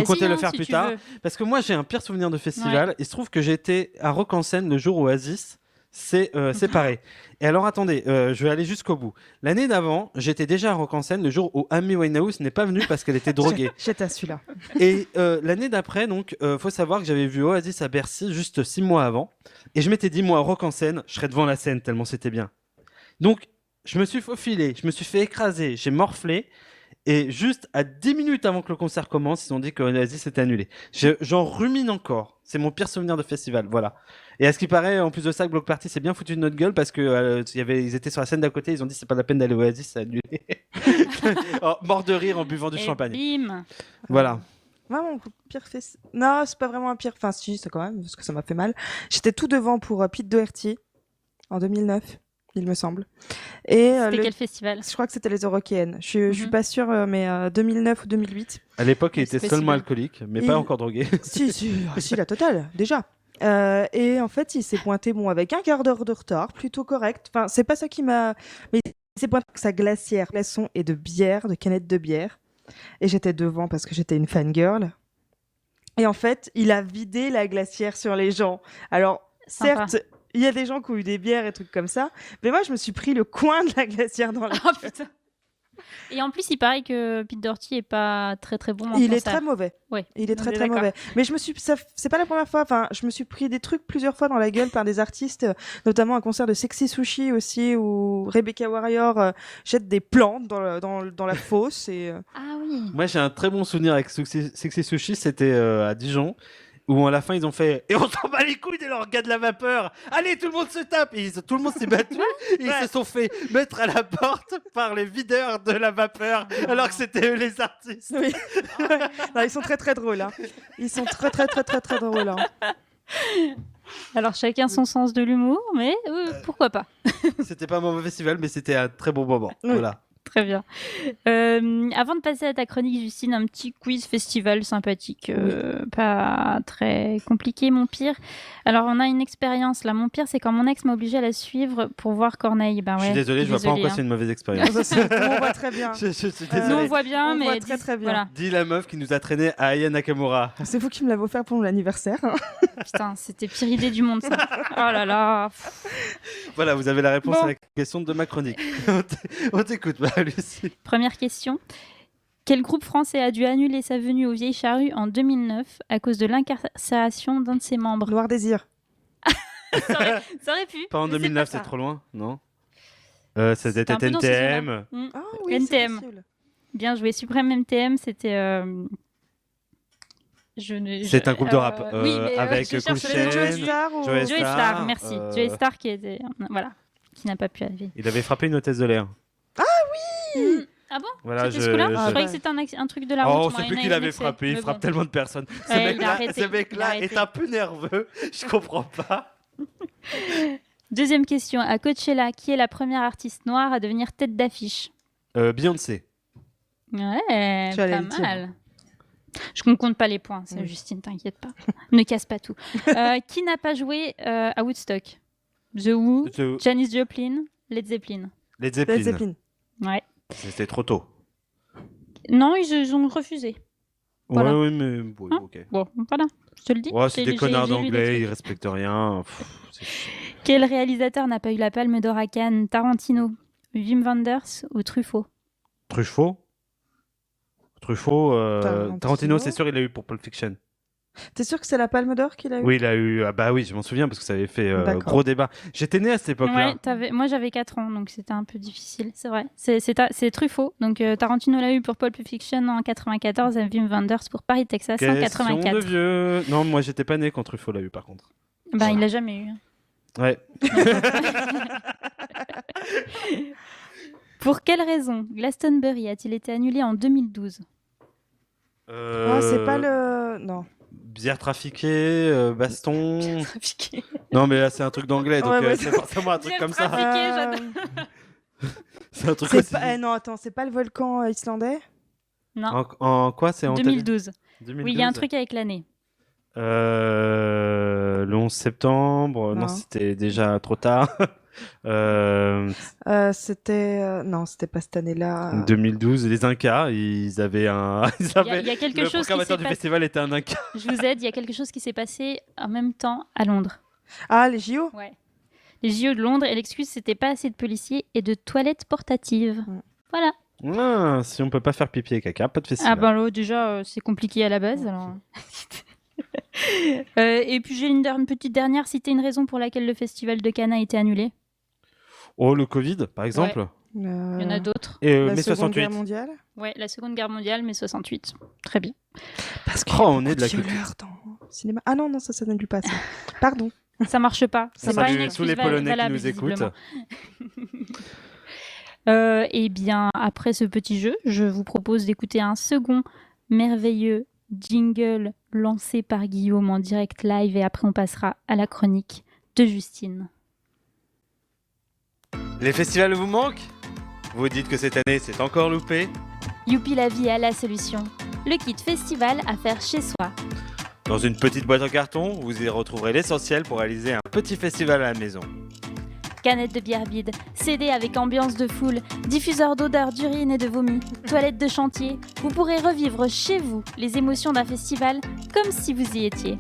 comptais le faire plus tard. Parce que moi, j'ai un pire souvenir de festival. Il se trouve que j'étais à Rock en Seine le jour où Oasis s'est séparé. Et alors, attendez, je vais aller jusqu'au bout. L'année d'avant, j'étais déjà à Rock en Seine le jour où Amy Winehouse n'est pas venue parce qu'elle était droguée. J'étais à celui-là. Et l'année d'après, donc, faut savoir que j'avais vu Oasis à Bercy juste 6 mois avant. Et je m'étais dit, moi, à Rock en Seine, je serais devant la scène tellement c'était bien. Donc, je me suis faufilé, je me suis fait écraser, j'ai morflé. Et juste à 10 minutes avant que le concert commence, ils ont dit que Oasis était annulé. J'en rumine encore. C'est mon pire souvenir de festival, voilà. Et à ce qui paraît, en plus de ça, Block Party s'est bien foutu de notre gueule parce que ils étaient sur la scène d'à côté, ils ont dit c'est pas la peine d'aller au Oasis, c'est annulé. Mort de rire en buvant du champagne. Bim. Voilà. Moi, mon pire festival... Non, c'est pas vraiment un pire... Enfin, si, c'est quand même, parce que ça m'a fait mal. J'étais tout devant pour Pete Doherty en 2009. Il me semble. Et c'était quel festival ? Je crois que c'était les Eurokéennes. Je suis pas sûre, mais 2009 ou 2008. À l'époque, il était seulement alcoolique, mais pas encore drogué. Si, la totale, déjà. Et en fait, il s'est pointé avec un quart d'heure de retard, plutôt correct. Enfin, c'est pas ça qui m'a... Mais il s'est pointé avec sa glacière, glaçon et de bière, de canettes de bière. Et j'étais devant parce que j'étais une fangirl. Et en fait, il a vidé la glacière sur les gens. Alors, certes... Il y a des gens qui ont eu des bières et trucs comme ça. Mais moi, je me suis pris le coin de la glacière dans la gueule. Putain. Et en plus, il paraît que Pete Doherty est pas très très bon en concert. Il est très mauvais. Ouais. Il est très très mauvais. Mais c'est pas la première fois. Enfin, je me suis pris des trucs plusieurs fois dans la gueule par des artistes, notamment un concert de Sexy Sushi aussi, où Rebecca Warrior jette des plantes dans la fosse. Ah oui. Moi, j'ai un très bon souvenir avec Sexy Sushi. C'était à Dijon. Où à la fin ils ont fait et on s'en bat les couilles de leur gars de la vapeur. Allez, tout le monde se tape. Et tout le monde s'est battu. Et ils se sont fait mettre à la porte par les videurs de la vapeur alors que c'était eux les artistes. Oui. Non, ils sont très très drôles. Hein. Ils sont très très très très très drôles. Hein. Alors chacun son sens de l'humour, mais pourquoi pas. C'était pas un mauvais festival, mais c'était un très bon moment. Oui. Voilà. Très bien. Avant de passer à ta chronique, Justine, un petit quiz festival sympathique, pas très compliqué, mon pire. Alors, on a une expérience là. Mon pire, c'est quand mon ex m'a obligée à la suivre pour voir Corneille. Ben, je suis désolé, je vois pas en quoi c'est une mauvaise expérience. On voit très bien. Je suis désolé. Nous, on voit bien, mais voit très bien. Voilà. Dis la meuf qui nous a traîné à Aya Nakamura. C'est vous qui me l'avez offert pour mon anniversaire. Putain, c'était pire idée du monde, ça. Oh là là. Voilà, vous avez la réponse à la question de ma chronique. On t'écoute, Lucie. Première question. Quel groupe français a dû annuler sa venue aux Vieilles Charrues en 2009 à cause de l'incarcération d'un de ses membres ? Noir Désir. ça aurait pu. Pas en 2009, c'est trop loin, non ? C'était NTM. Ah oui, NTM. Bien joué. Suprême NTM, c'était... C'est un groupe de rap avec Cool Chain, Joey Star, merci. Joey Star qui était... Voilà. Qui n'a pas pu arriver. Il avait frappé une hôtesse de l'air. Ah oui Ah bon? Voilà, c'était ce coup-là je croyais que c'était un truc de la route. Oh, on sait plus qui l'avait frappé. Il frappe tellement de personnes. Ce mec-là est un peu nerveux. Je comprends pas. Deuxième question. À Coachella, qui est la première artiste noire à devenir tête d'affiche? Beyoncé. Ouais, pas mal. Je ne compte pas les points, c'est Justine, t'inquiète pas. Ne casse pas tout. Qui n'a pas joué à Woodstock? The Who, Janis Joplin, Led Zeppelin. Led Zeppelin. Ouais. C'était trop tôt. Non, ils ont refusé. Voilà. Ouais, mais ok. Bon, voilà, je te le dis. Ouais, c'est des connards d'anglais, ils respectent rien. Quel réalisateur n'a pas eu la Palme d'Or à Cannes? Tarantino, Wim Wenders ou Truffaut? Truffaut, Tarantino, c'est sûr, il l'a eu pour Pulp Fiction. T'es sûr que c'est la Palme d'Or qu'il a eu? Oui, il a eu. Ah bah oui, je m'en souviens parce que ça avait fait D'accord. gros débat. J'étais né à cette époque-là. Ouais, moi j'avais 4 ans, donc c'était un peu difficile, c'est vrai. C'est Truffaut. Donc Tarantino l'a eu pour Pulp Fiction en 94 et Wim Wenders pour Paris, Texas en Question 84. de vieux. Non, moi j'étais pas né quand Truffaut l'a eu par contre. Ben, il l'a jamais eu. Ouais. Pour quelle raison Glastonbury a-t-il été annulé en 2012? C'est pas le... Non. Bière trafiquée, baston. Trafiqué. Non, mais là c'est un truc d'anglais, donc Ouais, c'est forcément un truc comme ça. C'est un truc C'est aussi. pas... non, attends, c'est pas le volcan islandais? Non, En quoi c'est en 2012. 2012. Oui, il y a un truc avec l'année. Le 11 septembre, non, Non. c'était déjà trop tard. C'était... Non, c'était pas cette année-là. 2012, les Incas, ils avaient un. Il y a quelque Le chose qui programmateur s'est du passé. festival était un Inca. Je vous aide, il y a quelque chose qui s'est passé en même temps à Londres. Ah, les JO? Ouais. Les JO de Londres, et l'excuse, c'était pas assez de policiers et de toilettes portatives. Voilà. Ah, si on peut pas faire pipi et caca, pas de festival. Ah ben là, déjà, c'est compliqué à la base. Alors. Et puis j'ai une petite dernière. Citer une raison pour laquelle le festival de Cannes a été annulé. Oh, le Covid, par exemple. Il y en a d'autres. Et La mai Seconde 68. Guerre mondiale? Ouais, la Seconde Guerre mondiale, mai 68. Très bien. Parce Oh, on est de la violeurs dans le cinéma. Ah non, non, ça n'annule pas ça. Pardon. Ça marche pas. C'est pas une Salut excuse tous les Polonais qui valable, nous écoutent. visiblement. Eh bien, après ce petit jeu, je vous propose d'écouter un second merveilleux jingle lancé par Guillaume en direct live et après on passera à la chronique de Justine. Les festivals vous manquent? Vous dites que cette année c'est encore loupé? Youpi la vie a la solution. Le kit festival à faire chez soi. Dans une petite boîte en carton, vous y retrouverez l'essentiel pour réaliser un petit festival à la maison. Canette de bière vide, CD avec ambiance de foule, diffuseur d'odeur d'urine et de vomi, toilette de chantier. Vous pourrez revivre chez vous les émotions d'un festival comme si vous y étiez.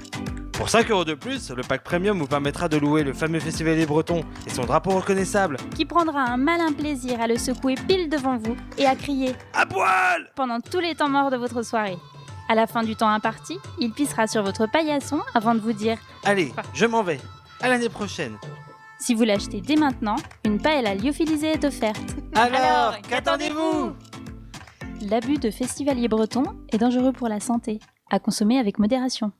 Pour 5 € de plus, le pack premium vous permettra de louer le fameux festivalier breton et son drapeau reconnaissable. Qui prendra un malin plaisir à le secouer pile devant vous et à crier À poil pendant tous les temps morts de votre soirée. À la fin du temps imparti, il pissera sur votre paillasson avant de vous dire Allez, je m'en vais. À l'année prochaine. si vous l'achetez dès maintenant, une paella lyophilisée est offerte. Alors, qu'attendez-vous? L'abus de festivalier breton est dangereux pour la santé. À consommer avec modération.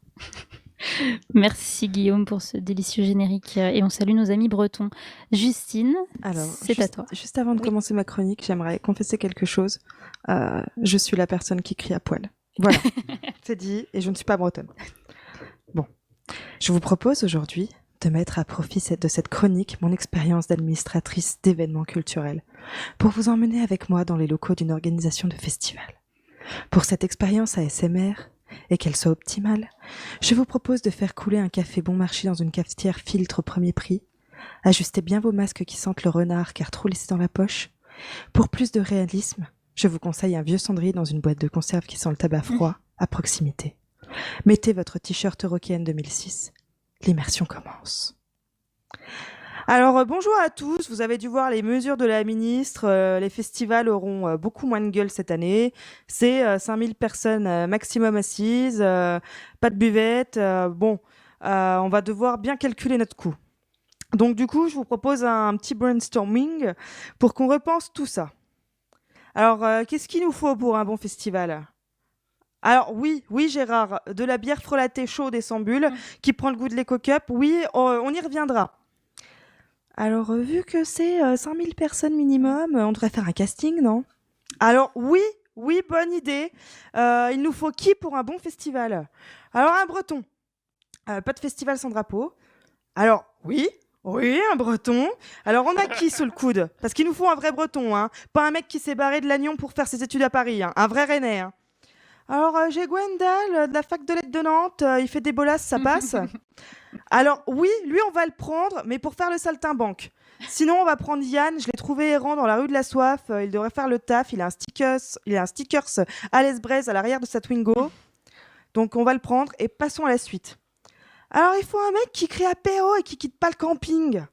Merci Guillaume pour ce délicieux générique et on salue nos amis bretons. Justine, Alors, c'est à toi. Juste avant de commencer ma chronique, j'aimerais confesser quelque chose. Je suis la personne qui crie à poil. Voilà, c'est dit, et je ne suis pas bretonne. Bon, je vous propose aujourd'hui de mettre à profit de cette chronique mon expérience d'administratrice d'événements culturels pour vous emmener avec moi dans les locaux d'une organisation de festival. Pour cette expérience ASMR, et qu'elle soit optimale, je vous propose de faire couler un café bon marché dans une cafetière filtre au premier prix, ajustez bien vos masques qui sentent le renard car trop laissés dans la poche. Pour plus de réalisme, je vous conseille un vieux cendrier dans une boîte de conserve qui sent le tabac froid à proximité. Mettez votre t-shirt Eurockéenne 2006. L'immersion commence. Alors, bonjour à tous. Vous avez dû voir les mesures de la ministre. Les festivals auront beaucoup moins de gueule cette année. C'est 5000 personnes maximum assises, pas de buvette. On va devoir bien calculer notre coût. Donc, du coup, je vous propose un petit brainstorming pour qu'on repense tout ça. Alors, qu'est-ce qu'il nous faut pour un bon festival ? Alors oui, Gérard, de la bière frelatée chaude et sans bulle, qui prend le goût de l'éco-cup, oui, on y reviendra. Alors, vu que c'est 5000 personnes minimum, on devrait faire un casting, non ? Alors oui, bonne idée. Il nous faut qui pour un bon festival ? Alors, un breton. Pas de festival sans drapeau. Alors, oui, un breton. Alors, on a qui sous le coude ? Parce qu'il nous faut un vrai breton, hein. Pas un mec qui s'est barré de Lannion pour faire ses études à Paris, hein. Un vrai Rennais, hein. Alors, j'ai Gwendal de la fac de lettres de Nantes. Il fait des bolasses, ça passe. Alors, oui, lui, on va le prendre, mais pour faire le saltimbanque. Sinon, on va prendre Yann. Je l'ai trouvé errant dans la rue de la Soif. Il devrait faire le taf. Il a un stickers à l'esbraise à l'arrière de sa Twingo. Donc, on va le prendre et passons à la suite. Alors, il faut un mec qui crie apéro et qui quitte pas le camping.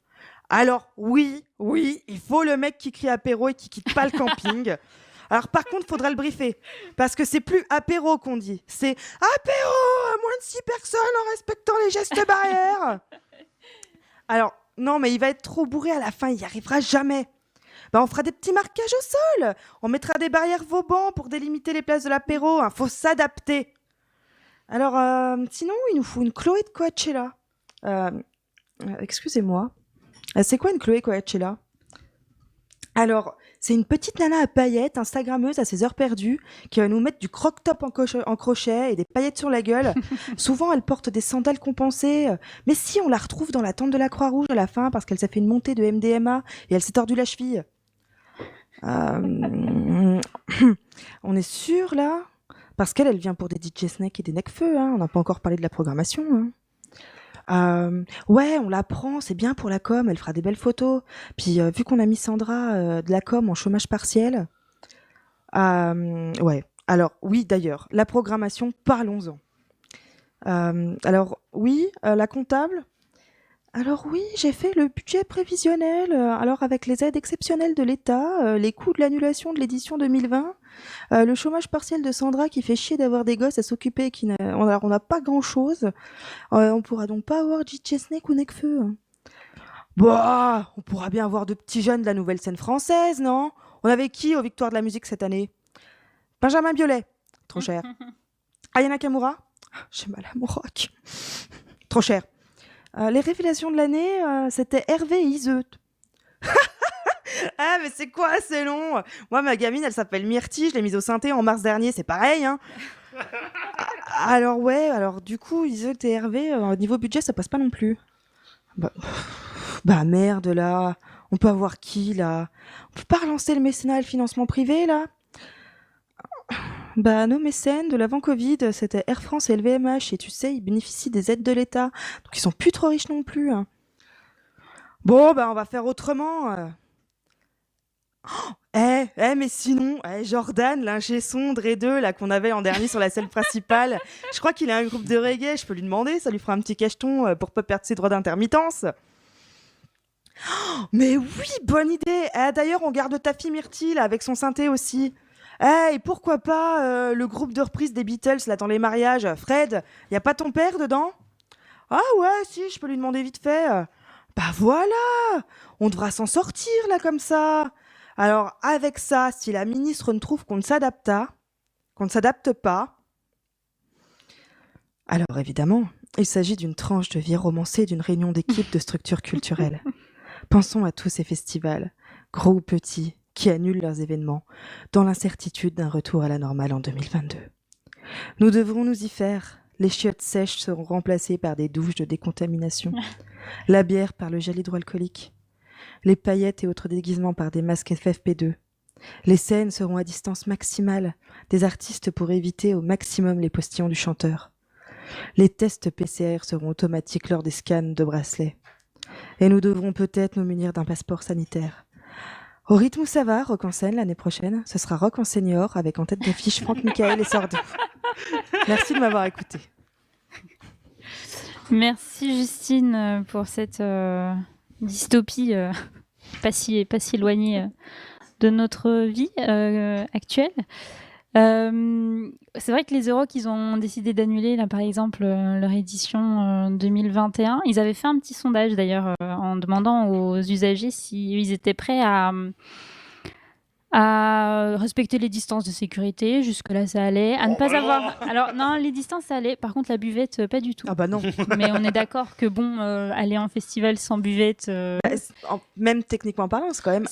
Alors, oui, il faut le mec qui crie apéro et qui quitte pas le camping. Alors par contre, faudrait le briefer parce que c'est plus apéro qu'on dit, c'est apéro à moins de 6 personnes en respectant les gestes barrières. Alors, non, mais il va être trop bourré à la fin, il n'y arrivera jamais. On fera des petits marquages au sol. On mettra des barrières Vauban pour délimiter les places de l'apéro. Faut s'adapter. Alors, sinon, il nous faut une Chloé de Coachella. Excusez-moi. C'est quoi une Chloé Coachella ? Alors, c'est une petite nana à paillettes, instagrammeuse à ses heures perdues, qui va nous mettre du croc-top en crochet et des paillettes sur la gueule. Souvent, elle porte des sandales compensées. Mais si, on la retrouve dans la tente de la Croix-Rouge à la fin parce qu'elle s'est fait une montée de MDMA et elle s'est tordu la cheville. On est sûr, là ? Parce qu'elle vient pour des DJ Snake et des Necfeu, hein. On n'a pas encore parlé de la programmation, hein. Ouais, on la prend, c'est bien pour la com, elle fera des belles photos. Puis vu qu'on a mis Sandra de la com en chômage partiel, ouais. Alors oui, d'ailleurs, la programmation, parlons-en. Alors oui, la comptable. Alors oui, j'ai fait le budget prévisionnel. Alors avec les aides exceptionnelles de l'État, les coûts de l'annulation de l'édition 2020. Le chômage partiel de Sandra qui fait chier d'avoir des gosses à s'occuper et on n'a pas grand-chose. On pourra donc pas avoir DJ Snake ou Necfeu. Bah, on pourra bien avoir de petits jeunes de la nouvelle scène française, non ? On avait qui aux Victoires de la musique cette année ? Benjamin Biolay, trop cher. Aya Nakamura, j'ai mal à mon rock. Trop cher. Les révélations de l'année, c'était Hervé et Iseut. Ah, mais c'est quoi, c'est long. Moi, ma gamine, elle s'appelle Myrtille, je l'ai mise au synthé en mars dernier, c'est pareil, hein. Alors, ouais, du coup, Iseut et Hervé, au niveau budget, ça passe pas non plus. Bah merde, là. On peut avoir qui, là ? On peut pas relancer le mécénat et le financement privé, là ? Nos mécènes de l'avant-Covid, c'était Air France et LVMH, et tu sais, ils bénéficient des aides de l'État, donc ils sont plus trop riches non plus. Hein. Bon, on va faire autrement. Mais sinon, Jordan, l'ingé son, Dre 2, là, qu'on avait l'an dernier sur la scène principale, je crois qu'il a un groupe de reggae, je peux lui demander, ça lui fera un petit cacheton pour pas perdre ses droits d'intermittence. Mais oui, bonne idée. D'ailleurs, on garde ta fille Myrtille là, avec son synthé aussi. Et pourquoi pas le groupe de reprise des Beatles là dans les mariages, Fred, y a pas ton père dedans ? Ah ouais, si, je peux lui demander vite fait. Bah voilà, on devra s'en sortir là comme ça. Alors avec ça, si la ministre ne trouve qu'on ne s'adapte pas, alors évidemment, il s'agit d'une tranche de vie romancée d'une réunion d'équipe de structures culturelles. Pensons à tous ces festivals, gros ou petits, qui annulent leurs événements, dans l'incertitude d'un retour à la normale en 2022. Nous devrons nous y faire. Les chiottes sèches seront remplacées par des douches de décontamination, la bière par le gel hydroalcoolique, les paillettes et autres déguisements par des masques FFP2. Les scènes seront à distance maximale, des artistes pour éviter au maximum les postillons du chanteur. Les tests PCR seront automatiques lors des scans de bracelets. Et nous devrons peut-être nous munir d'un passeport sanitaire. Au rythme où ça va, Rock en scène l'année prochaine, ce sera Rock en senior avec en tête d'affiche Franck Michael et Sardou. Merci de m'avoir écouté. Merci Justine pour cette dystopie pas si éloignée de notre vie actuelle. C'est vrai que les Euroc, ils ont décidé d'annuler, là, par exemple, leur édition 2021. Ils avaient fait un petit sondage, d'ailleurs, en demandant aux usagers s'ils étaient prêts à respecter les distances de sécurité. Jusque-là, ça allait. À ne pas avoir... Alors, non, les distances, ça allait. Par contre, la buvette, pas du tout. Ah bah non. Mais on est d'accord que, aller en festival sans buvette... Même techniquement parlant, c'est quand même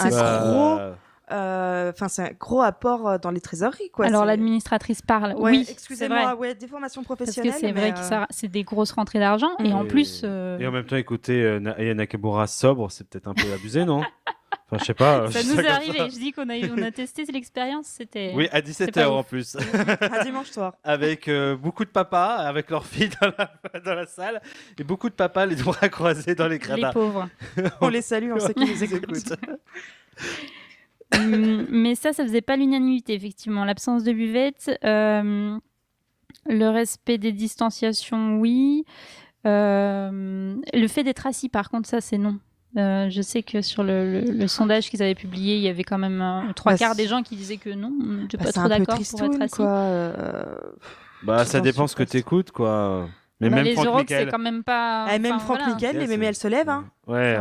c'est un gros apport dans les trésoreries, quoi. Alors l'administratrice parle. Ouais, oui, excusez-moi, déformation professionnelle. Parce que c'est vrai que c'est des grosses rentrées d'argent et en plus. Et en même temps, écouter Aya Nakamura sobre, c'est peut-être un peu abusé, non ? Enfin, je sais pas. Ça nous est arrivé. Je dis qu'on a testé l'expérience, c'était. Oui, à 17h en plus. Un dimanche soir. Avec beaucoup de papas, avec leurs filles dans la salle, et beaucoup de papas les bras croisés dans les gradins. Les pauvres. On les salue, on sait qu'ils nous écoutent. Mais ça faisait pas l'unanimité, effectivement. L'absence de buvette, le respect des distanciations, oui. Le fait d'être assis, par contre, ça, c'est non. Je sais que sur le sondage qu'ils avaient publié, il y avait quand même 3/4 des gens qui disaient que non, je suis pas trop d'accord pour être assis. Bah, ça dépend ce que t'écoutes, quoi. Mais même les Franck Europe, Michael. c'est quand même pas. Même Franck Michael, les mémés, elles se lèvent. Hein. Ouais,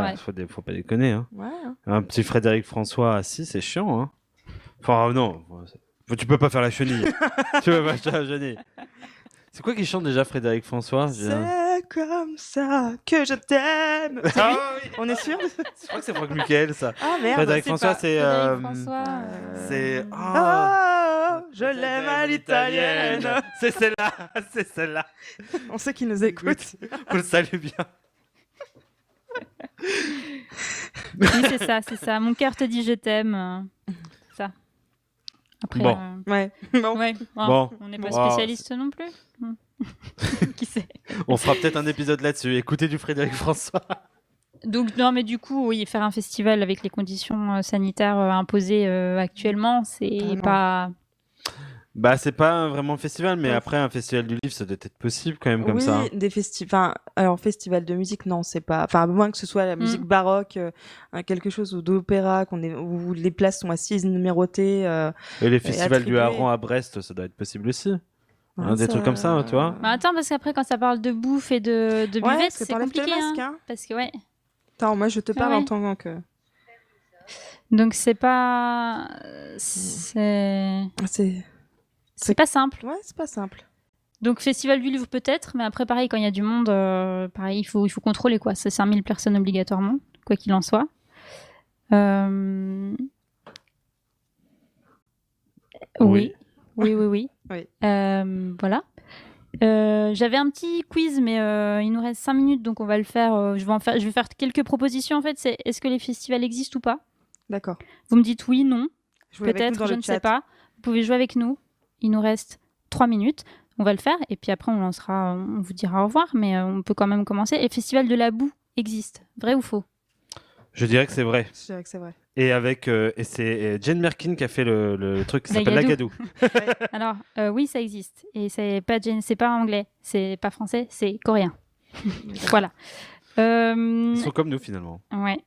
faut pas déconner. Hein. Ouais, hein. Un petit Frédéric François assis, c'est chiant. Hein. Enfin, non. Tu peux pas faire la chenille. Tu peux pas faire la chenille. C'est quoi qui chante déjà Frédéric François? C'est comme ça que je t'aime. Oui. On est sûr? Je crois que c'est Franck Michael, ça. Ah merde. Frédéric François, c'est. C'est. Je l'aime à l'italienne. C'est celle-là. C'est celle-là. On sait qui nous écoute. On le salue bien. Oui, c'est ça. Mon cœur te dit je t'aime. Ça. Après, bon. Ouais. Bon. On n'est pas spécialiste non plus. Qui sait? On fera peut-être un épisode là-dessus. Écoutez du Frédéric François. Donc, non, mais du coup, oui, faire un festival avec les conditions sanitaires imposées actuellement, c'est pas... Bah, c'est pas vraiment un festival, mais après, un festival du livre, ça doit être possible quand même comme ça. Oui, des festivals. Alors, festival de musique, non, c'est pas. Enfin, à moins que ce soit la musique baroque, quelque chose ou d'opéra, où les places sont assises, numérotées. Et les festivals du Hareng à Brest, ça doit être possible aussi. Des trucs comme ça, tu vois. Bah, attends, parce qu'après, quand ça parle de bouffe et de buvette, c'est compliqué. Le masque, hein. Parce que, ouais. Attends, moi, je te parle en tant que. Donc, c'est pas. C'est pas simple. Ouais, c'est pas simple. Donc, festival du livre peut-être, mais après, pareil, quand il y a du monde, pareil, il faut contrôler, quoi. C'est 5000 personnes obligatoirement, quoi qu'il en soit. Oui. Voilà. J'avais un petit quiz, mais il nous reste 5 minutes, donc on va le faire. Je vais faire quelques propositions, en fait. C'est est-ce que les festivals existent ou pas? D'accord. Vous me dites oui, non. Jouez peut-être, je ne sais pas. Vous pouvez jouer avec nous. Il nous reste 3 minutes. On va le faire et puis après on vous dira au revoir, mais on peut quand même commencer. Et le festival de la boue existe, vrai ou faux? Je dirais que c'est vrai. Je dirais que c'est vrai. Et c'est Jane Birkin qui a fait le truc qui s'appelle Lagadou. Alors oui, ça existe et c'est pas anglais, c'est pas français, c'est coréen. Voilà. Ils sont comme nous finalement. Ouais.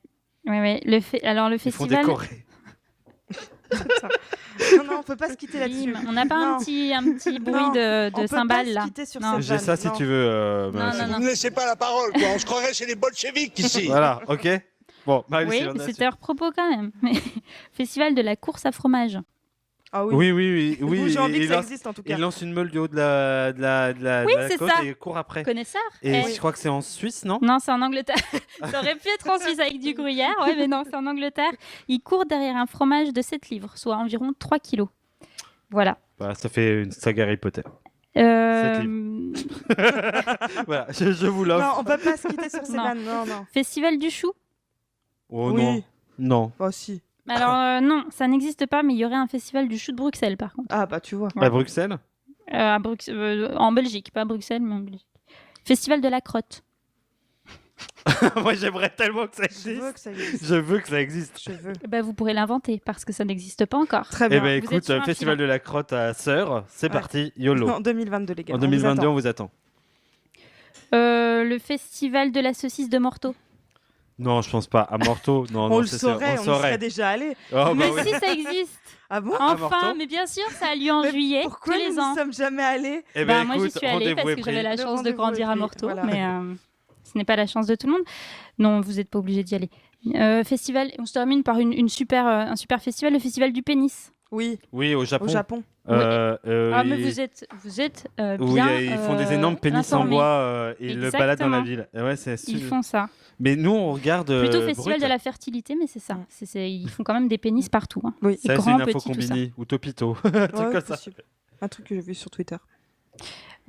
Alors le festival. Ils font des Corées. Non, on peut pas se quitter là-dessus. On n'a pas un petit bruit de cymbales là. J'ai ça si tu veux. Vous ne laissez pas la parole, quoi. On se croirait chez les bolcheviks ici. Voilà, ok. Bon, oui, c'était leur propos quand même. Mais festival de la course à fromage. Ah oui. Oui. J'ai envie que ça existe en tout cas. Il lance une meule du haut de la côte et court après. Connaisseur. Et je crois que c'est en Suisse, non? Non, c'est en Angleterre. Ça aurait pu être en Suisse avec du gruyère, ouais, mais non, c'est en Angleterre. Il court derrière un fromage de 7 livres, soit environ 3 kilos. Voilà. Bah, ça fait une saga Harry Potter. 7 livres. Voilà, je vous l'offre. Non, on peut pas se quitter sur ces vannes. Non. Festival du chou. Oh oui. Non. Oh si. Alors non, ça n'existe pas, mais il y aurait un festival du chou de Bruxelles par contre. Ah bah tu vois. Ouais. À Bruxelles en Belgique, pas à Bruxelles, mais en Belgique. Festival de la crotte. Moi j'aimerais tellement que ça existe. Je veux que ça existe. Bah, vous pourrez l'inventer parce que ça n'existe pas encore. Très bien. Eh ben écoute, Festival de la crotte à Sœur, c'est parti, YOLO. En 2022 les gars. En 2022 on vous attend. Le festival de la saucisse de Morteau. Non, je pense pas. À Morteau, non. On le saurait, on y serait déjà allé. Oh, mais si, ça existe. Ah bon? Enfin, mais bien sûr, ça a lieu en juillet. Pourquoi tous les nous ans. ne sommes jamais allés? Moi, j'y suis allée parce que j'avais la chance de grandir à Morteau, mais ce n'est pas la chance de tout le monde. Non, vous n'êtes pas obligé d'y aller. Festival, on se termine par un super festival, le festival du pénis. Oui, au Japon. Mais vous êtes bien. Oui, ils font des énormes pénis en bois et ils le baladent dans la ville. Ouais, ils font ça. Mais nous, on regarde. Plutôt festival de la fertilité, mais c'est ça. Ils font quand même des pénis partout. Hein. Oui, ça, c'est une info combini ou Topito. Un truc comme ça. Un truc que j'ai vu sur Twitter.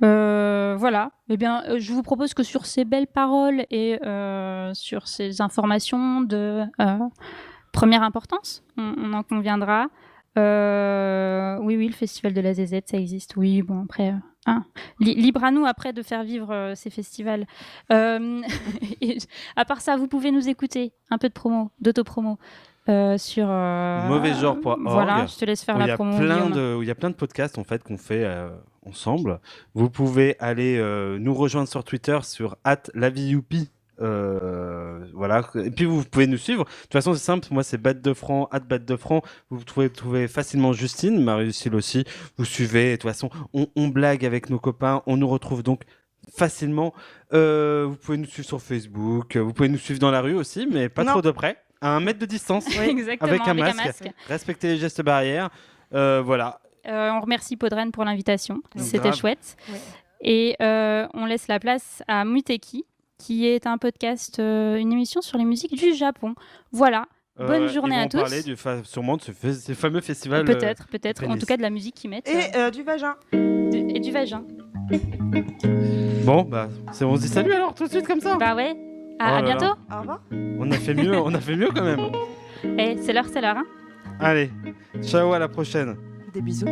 Voilà. Eh bien, je vous propose que sur ces belles paroles et sur ces informations de première importance, on en conviendra. Oui, le festival de la ZZ, ça existe. Oui, bon, après, libre à nous après de faire vivre ces festivals. À part ça, vous pouvez nous écouter. Un peu de promo, d'autopromo. Sur mauvaisgenre.org. Voilà, je te laisse faire la promo. Il y a plein de podcasts en fait qu'on fait ensemble. Vous pouvez aller nous rejoindre sur Twitter sur @lavieyoupi. voilà. Et puis vous pouvez nous suivre. De toute façon, c'est simple. Moi, c'est @battedefranc. Vous trouvez facilement Justine, Marie-Lucille aussi. Vous suivez. De toute façon, on blague avec nos copains. On nous retrouve donc facilement. Vous pouvez nous suivre sur Facebook. Vous pouvez nous suivre dans la rue aussi, mais pas trop de près. À 1 mètre de distance. Exactement, avec un masque. Respectez les gestes barrières. Voilà. On remercie Podren pour l'invitation. C'était grave. chouette. Ouais. Et on laisse la place à Muteki, qui est un podcast, une émission sur les musiques du Japon. Voilà. Bonne journée à tous. On va parler sûrement de ce fameux festival. Peut-être. En tennis. tout cas, de la musique qu'ils mettent. Et du vagin. Et du vagin. Bon, on se dit salut alors tout de suite comme ça. Bah ouais. Oh À là bientôt. Au revoir. On a fait mieux quand même. Et c'est l'heure. Hein. Allez, ciao, à la prochaine. Des bisous.